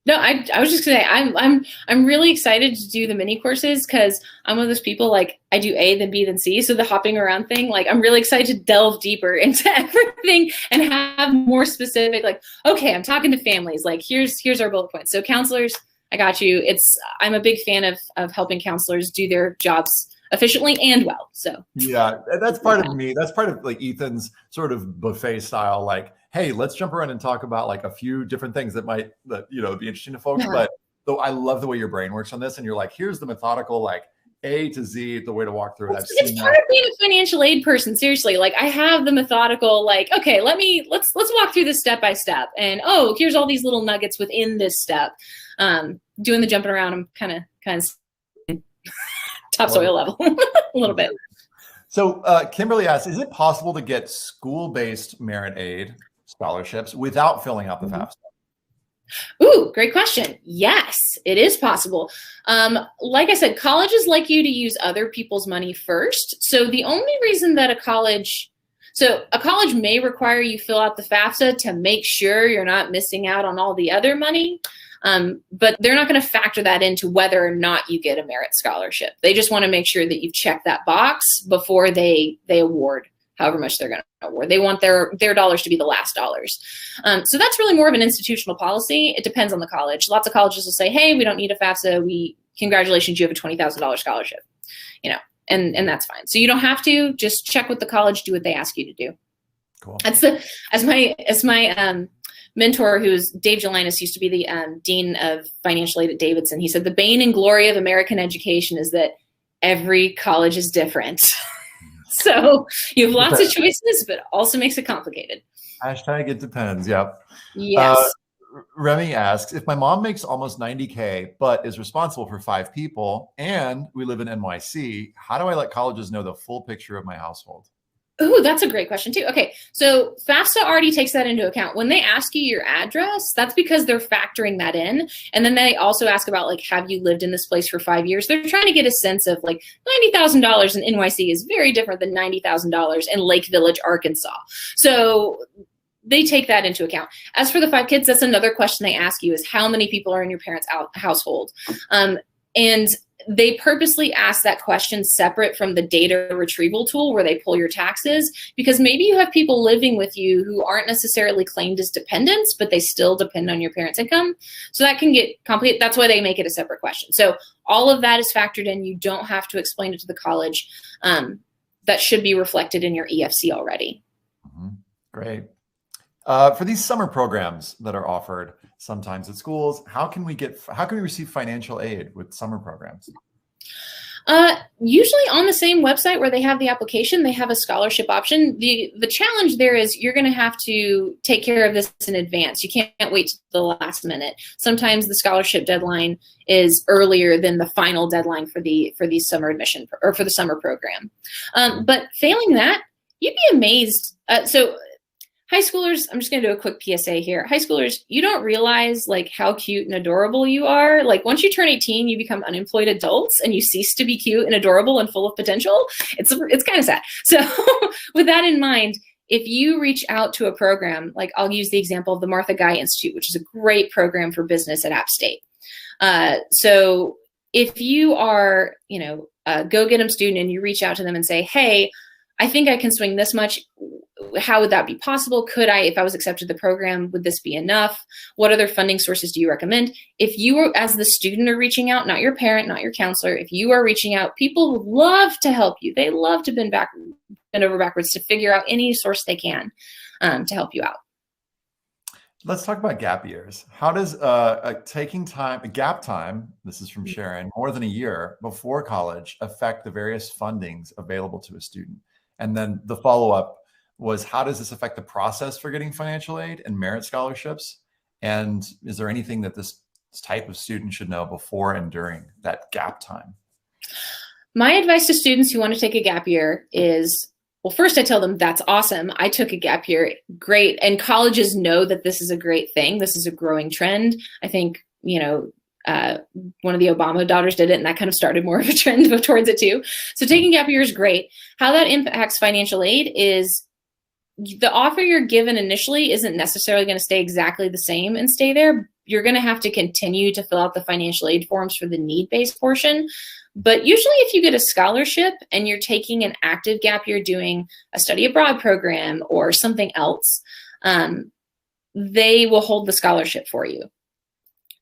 No, I was just gonna say I'm really excited to do the mini courses because I'm one of those people, like, I do A, then B, then C. So the hopping around thing, like, I'm really excited to delve deeper into everything and have more specific, like, okay, I'm talking to families, like, here's our bullet points. So counselors, I got you. I'm a big fan of helping counselors do their jobs efficiently and well. So yeah, that's part of me. That's part of like Ethan's sort of buffet style, like, hey, let's jump around and talk about like a few different things that might be interesting to folks. But though I love the way your brain works on this, and you're like, here's the methodical, like A to Z, the way to walk through it. It's part of being a financial aid person. Seriously, like I have the methodical, like, okay, let's walk through this step by step, and here's all these little nuggets within this step. Doing the jumping around, I'm kind of topsoil level a little bit. So Kimberly asks, is it possible to get school-based merit aid scholarships without filling out the FAFSA? Ooh, great question. Yes, it is possible. Like I said, colleges like you to use other people's money first. So the only reason that a college may require you fill out the FAFSA to make sure you're not missing out on all the other money. But they're not going to factor that into whether or not you get a merit scholarship. They just want to make sure that you've checked that box before they award however much they're going to award. They want their dollars to be the last dollars. So that's really more of an institutional policy. It depends on the college. Lots of colleges will say, hey, we don't need a FAFSA. Congratulations, you have a $20,000 scholarship, and that's fine. So you don't have to. Just check with the college, do what they ask you to do. Cool. That's as my mentor, who's Dave Gelinas, used to be the dean of financial aid at Davidson. He said the bane and glory of American education is that every college is different. So you have lots of choices, but also makes it complicated. Hashtag it depends. Yep. Yes. Remy asks, if my mom makes almost 90K, but is responsible for 5 people and we live in NYC, how do I let colleges know the full picture of my household? Ooh, that's a great question too. Okay, so FAFSA already takes that into account. When they ask you your address, that's because they're factoring that in. And then they also ask about, like, have you lived in this place for 5 years? They're trying to get a sense of, like, $90,000 in NYC is very different than $90,000 in Lake Village, Arkansas. So they take that into account. As for the 5 kids, that's another question they ask you, is how many people are in your parents' household? And they purposely ask that question separate from the data retrieval tool where they pull your taxes, because maybe you have people living with you who aren't necessarily claimed as dependents, but they still depend on your parents' income. So that can get complicated. That's why they make it a separate question. So all of that is factored in. You don't have to explain it to the college. That should be reflected in your EFC already. Mm-hmm. Great. For these summer programs that are offered sometimes at schools, how can we receive financial aid with summer programs? Usually on the same website where they have the application, they have a scholarship option. The challenge there is you're going to have to take care of this in advance. You can't wait to the last minute. Sometimes the scholarship deadline is earlier than the final deadline for the summer admission or for the summer program. But failing that, you'd be amazed. So high schoolers, I'm just going to do a quick PSA here. High schoolers, you don't realize, like, how cute and adorable you are. Like, once you turn 18, you become unemployed adults and you cease to be cute and adorable and full of potential. It's kind of sad. So with that in mind, if you reach out to a program, like, I'll use the example of the Martha Guy Institute, which is a great program for business at App State. So if you are, a go-get-em student and you reach out to them and say, hey, I think I can swing this much. How would that be possible? Could I, if I was accepted to the program, would this be enough? What other funding sources do you recommend? If you, as the student, are reaching out, not your parent, not your counselor, if you are reaching out, people love to help you. They love to bend over backwards to figure out any source they can to help you out. Let's talk about gap years. How does taking gap time, this is from Sharon, more than a year before college affect the various fundings available to a student? And then the follow-up was, how does this affect the process for getting financial aid and merit scholarships? And is there anything that this type of student should know before and during that gap time? My advice to students who want to take a gap year is, well, first I tell them that's awesome. I took a gap year, great. And colleges know that this is a great thing. This is a growing trend. I think, one of the Obama daughters did it, and that kind of started more of a trend towards it too. So taking gap year is great. How that impacts financial aid is the offer you're given initially isn't necessarily going to stay exactly the same and stay there. You're going to have to continue to fill out the financial aid forms for the need-based portion. But usually if you get a scholarship and you're taking an active gap year doing a study abroad program or something else, they will hold the scholarship for you.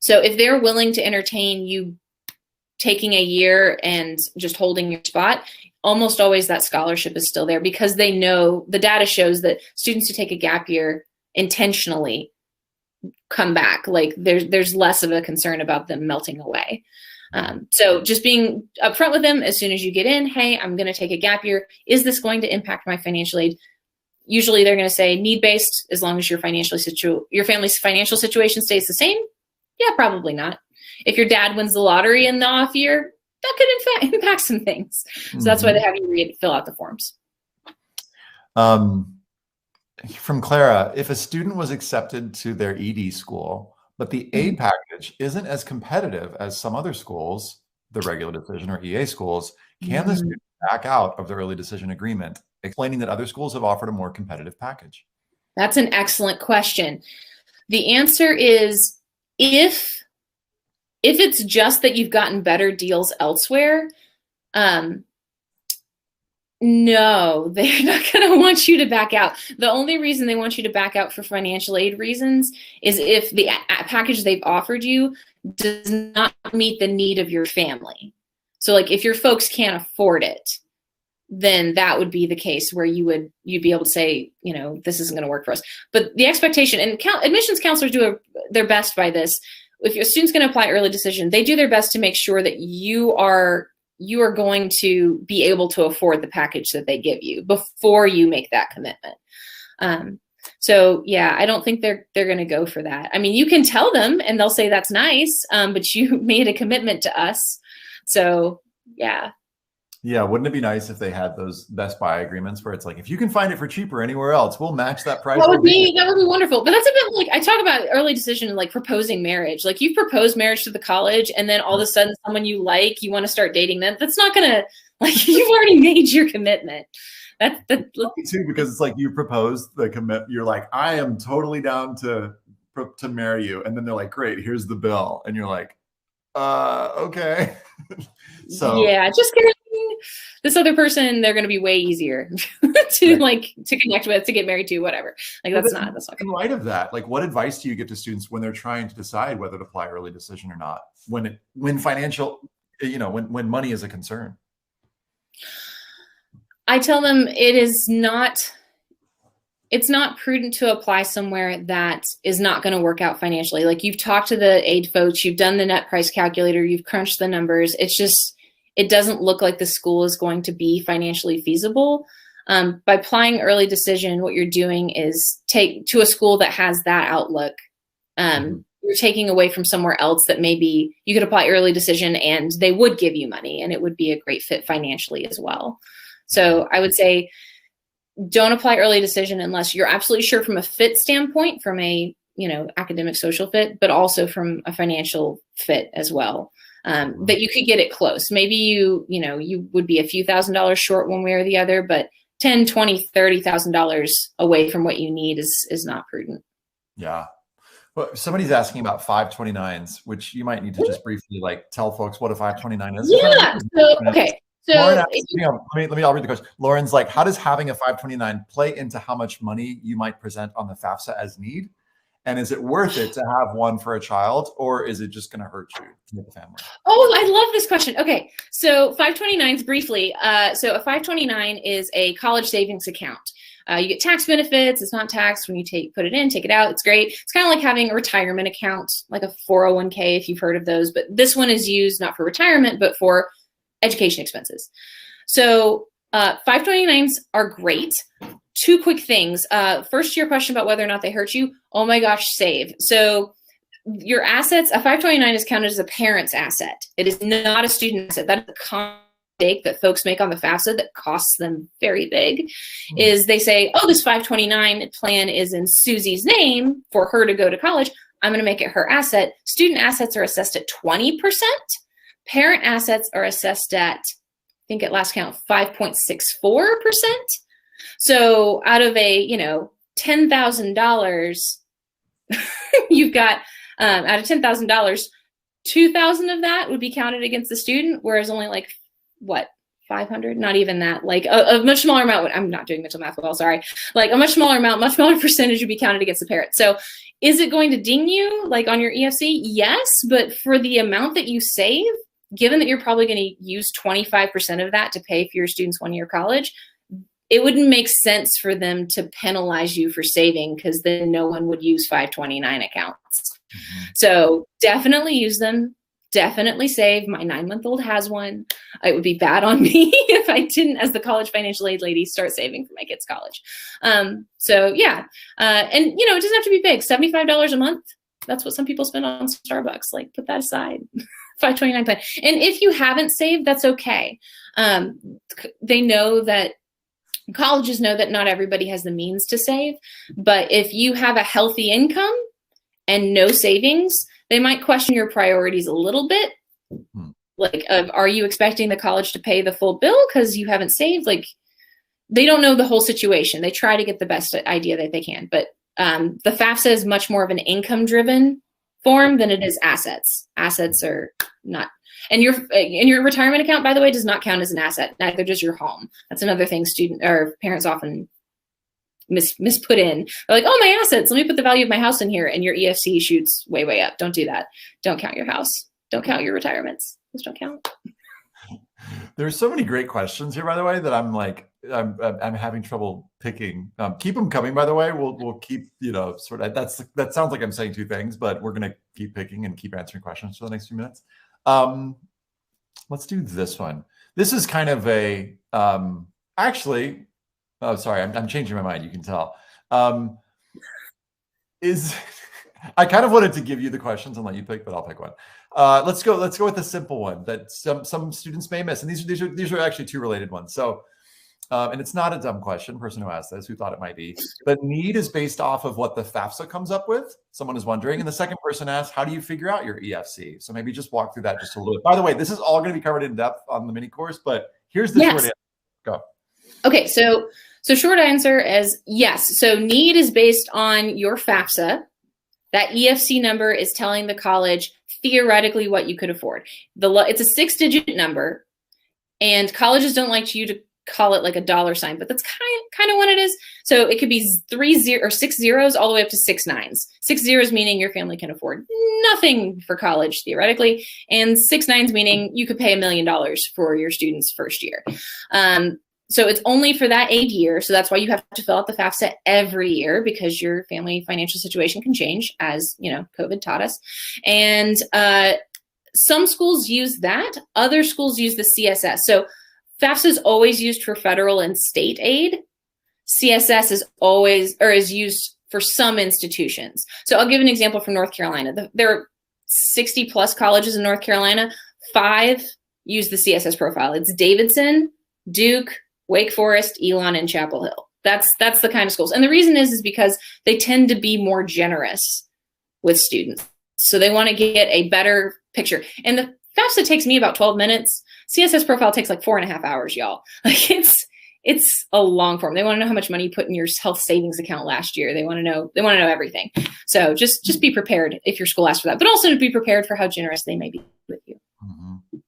So if they're willing to entertain you taking a year and just holding your spot, almost always that scholarship is still there, because they know, the data shows that students who take a gap year intentionally come back. Like there's less of a concern about them melting away. So just being upfront with them as soon as you get in, hey, I'm going to take a gap year. Is this going to impact my financial aid? Usually they're going to say need-based, as long as your family's financial situation stays the same. Yeah, probably not. If your dad wins the lottery in the off year, that could in fact impact some things. So that's why they have you fill out the forms. From Clara, if a student was accepted to their ED school, but the aid package isn't as competitive as some other schools, the regular decision or EA schools, can the student back out of the early decision agreement, explaining that other schools have offered a more competitive package? That's an excellent question. The answer is, if it's just that you've gotten better deals elsewhere, no, they're not going to want you to back out. The only reason they want you to back out for financial aid reasons is if the package they've offered you does not meet the need of your family. So like if your folks can't afford it, then that would be the case where you'd be able to say, this isn't going to work for us. But the expectation, and admissions counselors do their best by this. If your student's going to apply early decision, they do their best to make sure that you are going to be able to afford the package that they give you before you make that commitment. So yeah, I don't think they're going to go for that. I mean, you can tell them and they'll say that's nice, but you made a commitment to us. So yeah. Yeah, wouldn't it be nice if they had those Best Buy agreements where it's like, if you can find it for cheaper anywhere else, we'll match that price. That would be wonderful. But that's a bit like I talk about early decision, like proposing marriage. Like you've proposed marriage to the college, and then all of a sudden, someone you like, you want to start dating them. That's not gonna like you've already made your commitment. That's too, because it's like you proposed the commit. You're like, I am totally down to marry you, and then they're like, great, here's the bill, and you're like, okay. So yeah, just kidding. This other person, they're going to be way easier to to connect with, to get married to, whatever. Like that's not in light of that, like what advice do you give to students when they're trying to decide whether to apply early decision or not, when financial, when money is a concern? I tell them it's not prudent to apply somewhere that is not going to work out financially. Like you've talked to the aid folks, you've done the net price calculator, you've crunched the numbers. It doesn't look like the school is going to be financially feasible. By applying early decision, what you're doing is take to a school that has that outlook. You're taking away from somewhere else that maybe you could apply early decision and they would give you money and it would be a great fit financially as well. So I would say, don't apply early decision unless you're absolutely sure from a fit standpoint, from a academic social fit, but also from a financial fit as well. That you could get it close. Maybe you would be a few $1,000s short one way or the other, but $10,000, $20,000, $30,000 away from what you need is not prudent. Yeah. Well, somebody's asking about 529s, which you might need to just briefly tell folks what a 529 is. Yeah. Okay. So Lauren asks, I'll read the question. Lauren's like, how does having a 529 play into how much money you might present on the FAFSA as need? And is it worth it to have one for a child, or is it just going to hurt you with the family? Oh, I love this question. Okay, so 529s briefly. So a 529 is a college savings account. You get tax benefits. It's not taxed when you put it in, take it out. It's great. It's kind of like having a retirement account, like a 401k, if you've heard of those. But this one is used not for retirement, but for education expenses. So 529s are great. Two quick things. First, to your question about whether or not they hurt you. Oh my gosh, save. So your assets, a 529 is counted as a parent's asset. It is not a student asset. That is a common mistake that folks make on the FAFSA that costs them very big, is they say, oh, this 529 plan is in Susie's name for her to go to college. I'm going to make it her asset. Student assets are assessed at 20%. Parent assets are assessed at, I think at last count, 5.64%. So out of a, $10,000, you've got, out of $10,000, 2,000 of that would be counted against the student, whereas only 500, not even that, a much smaller amount, I'm not doing mental math well, sorry. A much smaller amount, much smaller percentage would be counted against the parent. So is it going to ding you on your EFC? Yes, but for the amount that you save, given that you're probably going to use 25% of that to pay for your students' one-year college, it wouldn't make sense for them to penalize you for saving, because then no one would use 529 accounts. So definitely use them. Definitely save. My 9-month-old has one. It would be bad on me if I didn't, as the college financial aid lady, start saving for my kids' college. So yeah. And it doesn't have to be big. $75 a month. That's what some people spend on Starbucks. Put that aside. 529 plan. And if you haven't saved, that's okay. They know that colleges know that not everybody has the means to save, but if you have a healthy income and no savings, they might question your priorities a little bit. Are you expecting the college to pay the full bill because you haven't saved? They don't know the whole situation. They try to get the best idea that they can, but the FAFSA is much more of an income-driven form than it is assets. Assets are not. And your retirement account, by the way, does not count as an asset. Neither does your home. That's another thing parents often misput in. They're like, oh, my assets, let me put the value of my house in here, and your EFC shoots way, way up. Don't do that. Don't count your house. Don't count your retirements. Those don't count. There's so many great questions here, by the way, that I'm having trouble picking. Keep them coming, by the way. We'll keep, sort of, that sounds like I'm saying two things, but we're going to keep picking and keep answering questions for the next few minutes. Let's do this one. This is kind of I'm changing my mind. You can tell. is I kind of wanted to give you the questions and let you pick, but I'll pick one. Let's go with a simple one that some students may miss, and these are actually two related ones. So, and it's not a dumb question. Person who asked this, who thought it might be, the need is based off of what the FAFSA comes up with. Someone is wondering, and the second person asked, how do you figure out your EFC? So maybe just walk through that just a little bit. By the way, this is all going to be covered in depth on the mini course, but here's the short answer. Go. Okay, so short answer is yes. So need is based on your FAFSA. That EFC number is telling the college theoretically what you could afford. It's a 6-digit number, and colleges don't like you to call it like a dollar sign, but that's kind of what it is. So it could be 6 zeros all the way up to 6 nines. 6 zeros meaning your family can afford nothing for college theoretically, and 6 nines meaning you could pay $1 million for your student's first year. So it's only for that aid year. So that's why you have to fill out the FAFSA every year, because your family financial situation can change, as you know, COVID taught us. And some schools use that. Other schools use the CSS. So FAFSA is always used for federal and state aid. CSS is used for some institutions. So I'll give an example from North Carolina. There are 60 plus colleges in North Carolina. 5 use the CSS profile. It's Davidson, Duke, Wake Forest, Elon, and Chapel Hill. That's the kind of schools. And the reason is because they tend to be more generous with students. So they want to get a better picture. And the FAFSA takes me about 12 minutes. CSS profile takes like 4.5 hours, y'all. Like it's a long form. They want to know how much money you put in your health savings account last year. They want to know everything. So just be prepared if your school asks for that, but also to be prepared for how generous they may be with you. Mm-hmm.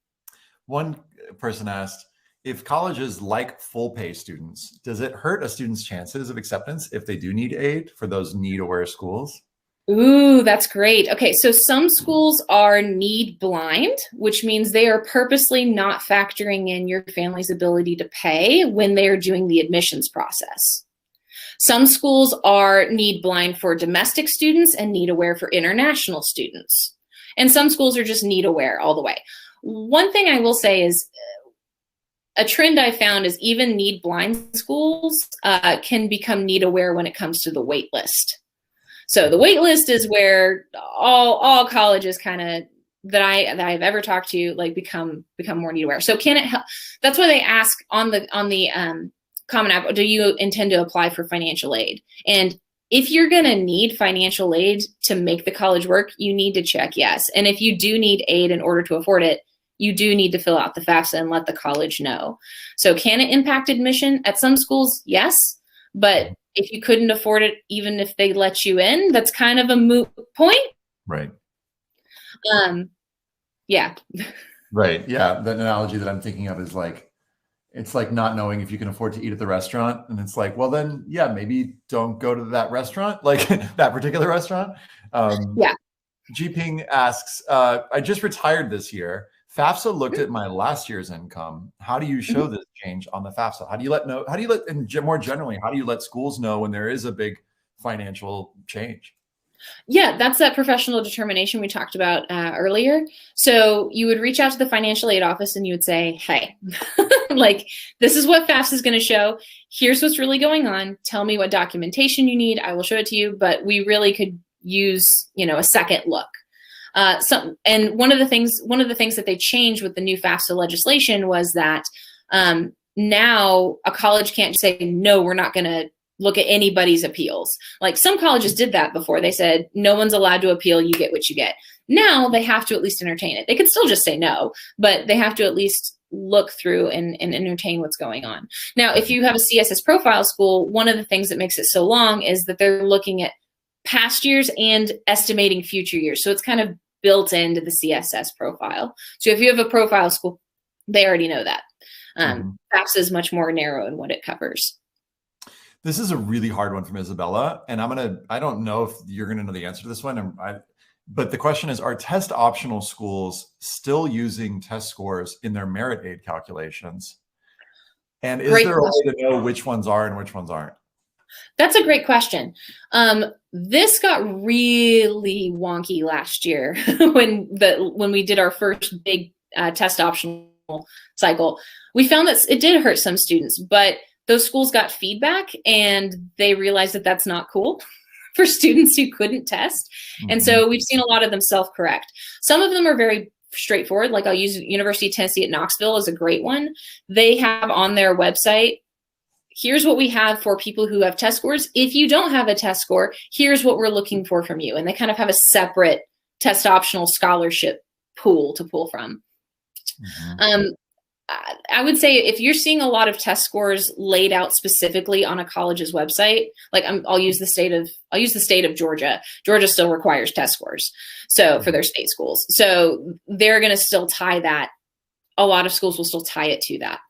One person asked, if colleges like full pay students, does it hurt a student's chances of acceptance if they do need aid for those need-aware schools? Ooh, that's great. Okay, so some schools are need blind, which means they are purposely not factoring in your family's ability to pay when they are doing the admissions process. Some schools are need blind for domestic students and need aware for international students. And some schools are just need aware all the way. One thing I will say is, a trend I found is even need blind schools can become need aware when it comes to the wait list. So the wait list is where all colleges kind of that I've ever talked to like become more need aware. So can it help? That's why they ask on the Common App, do you intend to apply for financial aid? And if you're going to need financial aid to make the college work, you need to check yes. And if you do need aid in order to afford it, you do need to fill out the FAFSA and let the college know. So can it impact admission? At some schools, yes. But if you couldn't afford it, even if they let you in, that's kind of a moot point. Right. Yeah. Right. Yeah. The analogy that I'm thinking of is like, it's like not knowing if you can afford to eat at the restaurant. And it's like, well, then, yeah, maybe don't go to that restaurant, like that particular restaurant. Yeah. Jiping asks, I just retired this year. FAFSA looked at my last year's income. How do you show this change on the FAFSA? And more generally, how do you let schools know when there is a big financial change? Yeah, that's that professional determination we talked about earlier. So you would reach out to the financial aid office and you would say, hey, like, this is what FAFSA is going to show. Here's what's really going on. Tell me what documentation you need. I will show it to you, but we really could use, a second look. And one of the things that they changed with the new FAFSA legislation was that now a college can't say, no, we're not going to look at anybody's appeals. Like some colleges did that before. They said, no one's allowed to appeal. You get what you get. Now they have to at least entertain it. They could still just say no, but they have to at least look through and entertain what's going on. Now, if you have a CSS profile school, one of the things that makes it so long is that they're looking at past years and estimating future years. So it's kind of built into the CSS profile. So if you have a profile school, they already know that. FAFSA is much more narrow in what it covers. This is a really hard one from Isabella, and I don't know if you're going to know the answer to this one. But the question is, are test optional schools still using test scores in their merit aid calculations? And is there a way to know which ones are and which ones aren't? That's a great question. This got really wonky last year when we did our first big test optional cycle. We found that it did hurt some students, but those schools got feedback and they realized that that's not cool for students who couldn't test. And so we've seen a lot of them self-correct. Some of them are very straightforward. Like I'll use University of Tennessee at Knoxville as a great one. They have on their website, here's what we have for people who have test scores. If you don't have a test score, here's what we're looking for from you. And they kind of have a separate test optional scholarship pool to pull from. I would say if you're seeing a lot of test scores laid out specifically on a college's website, like I'll use the state of Georgia. Georgia still requires test scores, so for their state schools. So they're going to still tie that. A lot of schools will still tie it to that.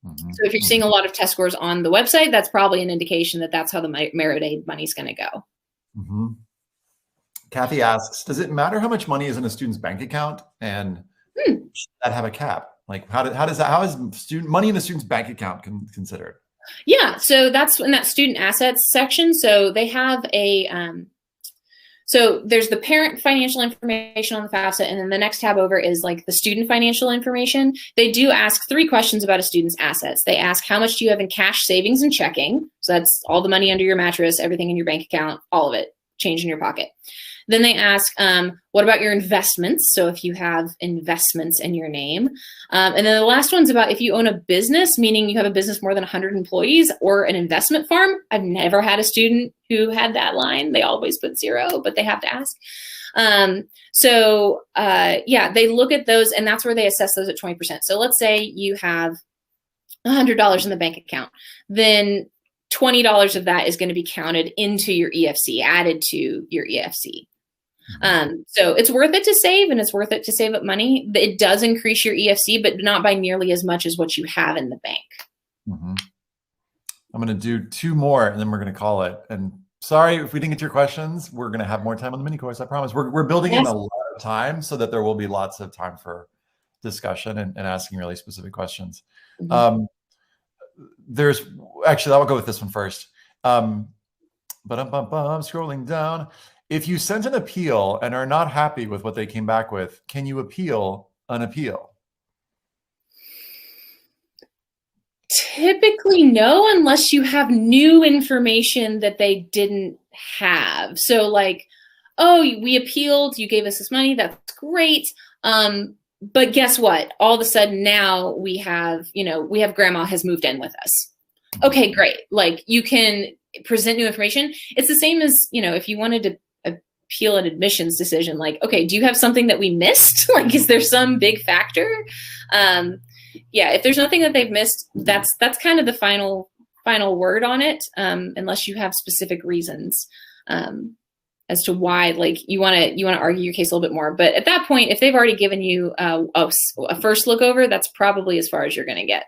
So if you're seeing a lot of test scores on the website, that's probably an indication that that's how the Marinade money is going to go. Kathy asks, does it matter how much money is in a student's bank account, and should that have a cap? Like how is student money in a student's bank account considered? Yeah, so that's in that student assets section. So they have a so there's the parent financial information on the FAFSA, and then the next tab over is like the student financial information. They do ask 3 questions about a student's assets. They ask how much do you have in cash, savings, and checking. So that's all the money under your mattress, everything in your bank account, all of it, change in your pocket. Then they ask, what about your investments? So if you have investments in your name. And then the last one's about if you own a business, meaning you have a business more than 100 employees, or an investment farm. I've never had a student who had that line. They always put 0, but they have to ask. Yeah, they look at those, and that's where they assess those at 20%. So let's say you have $100 in the bank account. Then $20 of that is going to be counted into your EFC, added to your EFC. So it's worth it to save, and it's worth it to save up money. It does increase your EFC, but not by nearly as much as what you have in the bank. I'm going to do 2 more, and then we're going to call it. And sorry if we didn't get your questions. We're going to have more time on the mini course. I promise. We're building in a lot of time so that there will be lots of time for discussion and asking really specific questions. There's actually, I'll go with this one first. Scrolling down. If you sent an appeal and are not happy with what they came back with, can you appeal an appeal? Typically, no, unless you have new information that they didn't have. So like, oh, we appealed, you gave us this money, that's great. But guess what? All of a sudden now we have grandma has moved in with us. Okay, great. Like you can present new information. It's the same as, if you wanted to appeal an admissions decision, like, okay, do you have something that we missed? Like, is there some big factor? Yeah, if there's nothing that they've missed, that's kind of the final word on it, unless you have specific reasons as to why, like you want to argue your case a little bit more. But at that point, if they've already given you a first look over, that's probably as far as you're going to get.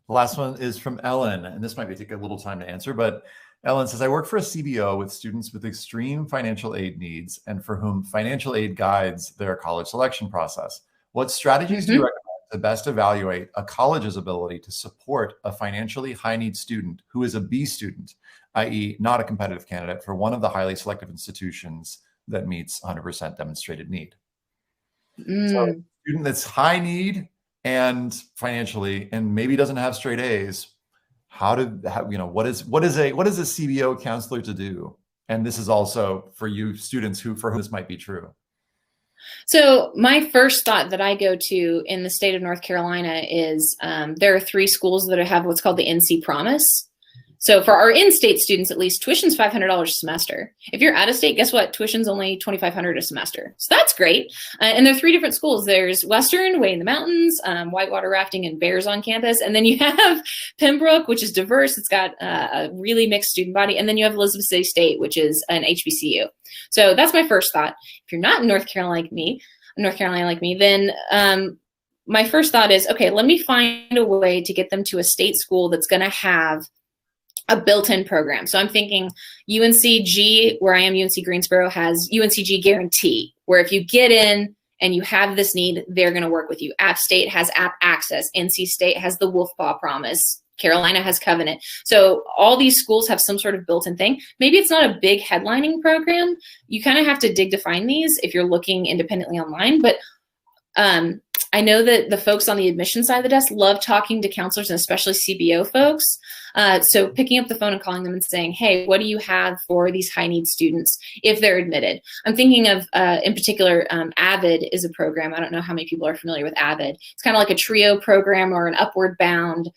The last one is from Ellen, and this might take a little time to answer, but Ellen says, I work for a CBO with students with extreme financial aid needs and for whom financial aid guides their college selection process. What strategies do you recommend to best evaluate a college's ability to support a financially high-need student who is a B student, i.e. not a competitive candidate for one of the highly selective institutions that meets 100% demonstrated need? So a student that's high need and financially, and maybe doesn't have straight A's, what is a CBO counselor to do? And this is also for you students for whom this might be true. So my first thought that I go to in the state of North Carolina is there are 3 schools that have what's called the NC Promise. So for our in-state students, at least, tuition's $500 a semester. If you're out of state, guess what? Tuition's only $2,500 a semester. So that's great. And there are 3 different schools. There's Western, way in the mountains, whitewater rafting and bears on campus. And then you have Pembroke, which is diverse. It's got a really mixed student body. And then you have Elizabeth City State, which is an HBCU. So that's my first thought. If you're not in North Carolina like me, then my first thought is, okay, let me find a way to get them to a state school that's going to have a built-in program. So I'm thinking UNCG, where I am, UNC Greensboro, has UNCG Guarantee, where if you get in and you have this need, they're going to work with you. App State has App Access. NC State has the Wolf Paw Promise. Carolina has Covenant. So all these schools have some sort of built-in thing. Maybe it's not a big headlining program. You kind of have to dig to find these if you're looking independently online. But I I know that the folks on the admission side of the desk love talking to counselors and especially CBO folks. So picking up the phone and calling them and saying, hey, what do you have for these high need students if they're admitted? I'm thinking of, in particular, Avid is a program. I don't know how many people are familiar with Avid. It's kind of like a trio program or an Upward Bound.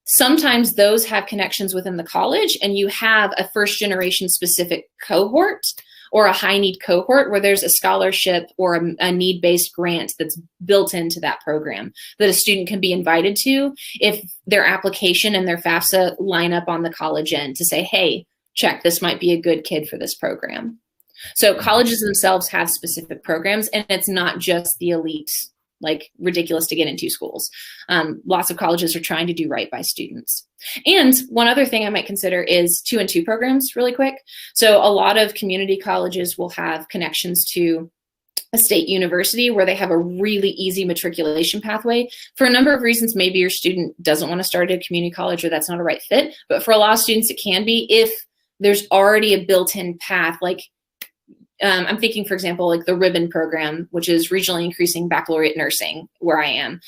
Sometimes those have connections within the college, and you have a first generation specific cohort or a high need cohort where there's a scholarship or a need-based grant that's built into that program that a student can be invited to if their application and their FAFSA line up on the college end to say, hey, check, this might be a good kid for this program. So colleges themselves have specific programs, and it's not just the elite, like ridiculous to get into schools. Lots of colleges are trying to do right by students. And one other thing I might consider is 2-and-2 programs really quick. So a lot of community colleges will have connections to a state university where they have a really easy matriculation pathway. For a number of reasons, maybe your student doesn't want to start at a community college or that's not a right fit. But for a lot of students, it can be if there's already a built-in path. Like I'm thinking, for example, like the Ribbon program, which is regionally increasing baccalaureate nursing, where I am,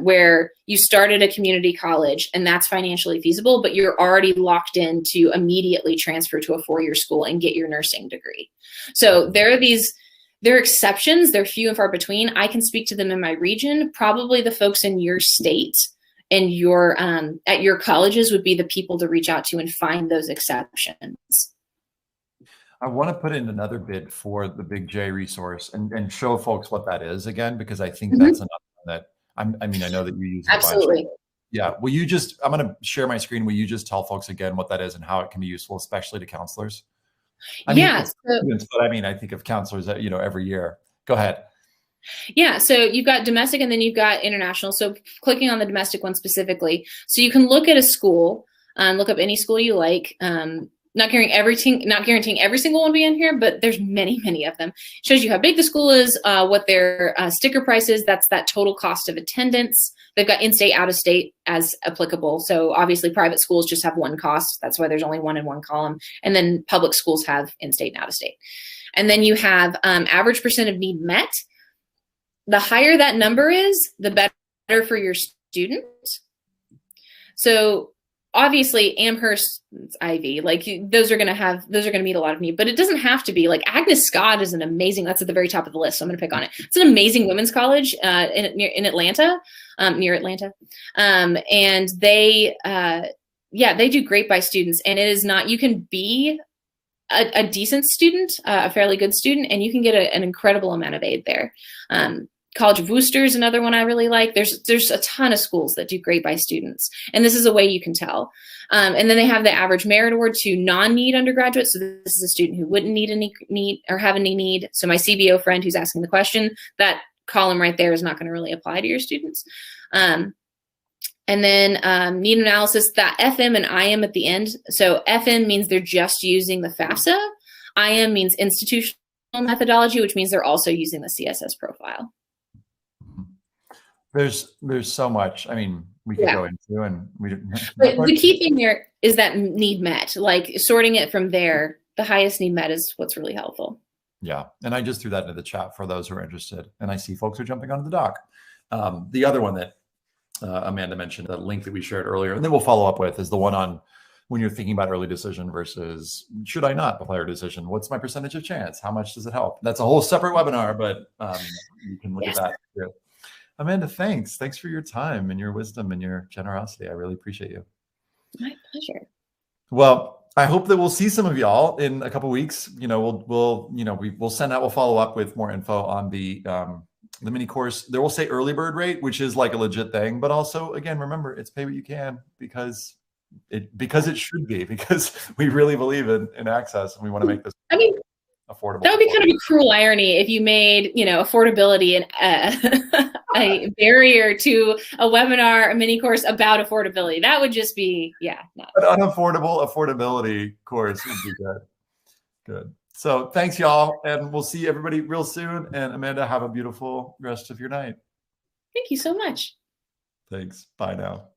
where you start at a community college and that's financially feasible, but you're already locked in to immediately transfer to a 4-year school and get your nursing degree. So there are exceptions. They're few and far between. I can speak to them in my region. Probably the folks in your state and your at your colleges would be the people to reach out to and find those exceptions. I want to put in another bid for the Big J resource and show folks what that is again, because I think that's another one that I mean, I know that you use it. Absolutely. Yeah. Will you I'm going to share my screen. Will you just tell folks again what that is and how it can be useful, especially to counselors? I mean, students, but I mean, I think of counselors that, every year. Go ahead. Yeah, so you've got domestic and then you've got international. So clicking on the domestic one specifically, so you can look at a school, look up any school you like. Not guaranteeing every single one will be in here, but there's many, many of them. It shows you how big the school is, what their sticker price is. That's that total cost of attendance. They've got in-state, out-of-state as applicable. So obviously private schools just have one cost. That's why there's only one in one column. And then public schools have in-state and out-of-state. And then you have average percent of need met. The higher that number is, the better for your student. So obviously Amherst, Ivy, like those are going to meet a lot of need, but it doesn't have to be. Like Agnes Scott is an amazing, that's at the very top of the list, so I'm going to pick on it. It's an amazing women's college in Atlanta, near Atlanta. And they do great by students, and it is not, you can be a decent student, a fairly good student, and you can get an incredible amount of aid there. College of Worcester is another one I really like. There's a ton of schools that do great by students, and this is a way you can tell. And then they have the average merit award to non-need undergraduates. So this is a student who wouldn't need any need or have any need. So my CBO friend who's asking the question, that column right there is not going to really apply to your students. And then need analysis, that FM and IM at the end. So FM means they're just using the FAFSA. IM means institutional methodology, which means they're also using the CSS profile. There's so much. I mean, we could go into, and we didn't. But the key thing there is that need met, like sorting it from there. The highest need met is what's really helpful. Yeah. And I just threw that into the chat for those who are interested. And I see folks are jumping onto the doc. The other one that Amanda mentioned, the link that we shared earlier, and then we'll follow up with, is the one on when you're thinking about early decision versus should I not apply early decision? What's my percentage of chance? How much does it help? That's a whole separate webinar, but you can look at that too. Amanda, thanks. Thanks for your time and your wisdom and your generosity. I really appreciate you. My pleasure. Well, I hope that we'll see some of y'all in a couple of weeks. We'll send out, we'll follow up with more info on the mini course. There will say early bird rate, which is like a legit thing, but also, again, remember, it's pay what you can because it should be, because we really believe in access and we want to make this affordable. That would be kind of a cruel irony if you made, affordability a barrier to a webinar, a mini course about affordability. That would just be, no. An unaffordable affordability course would be good. Good. So thanks, y'all. And we'll see everybody real soon. And Amanda, have a beautiful rest of your night. Thank you so much. Thanks. Bye now.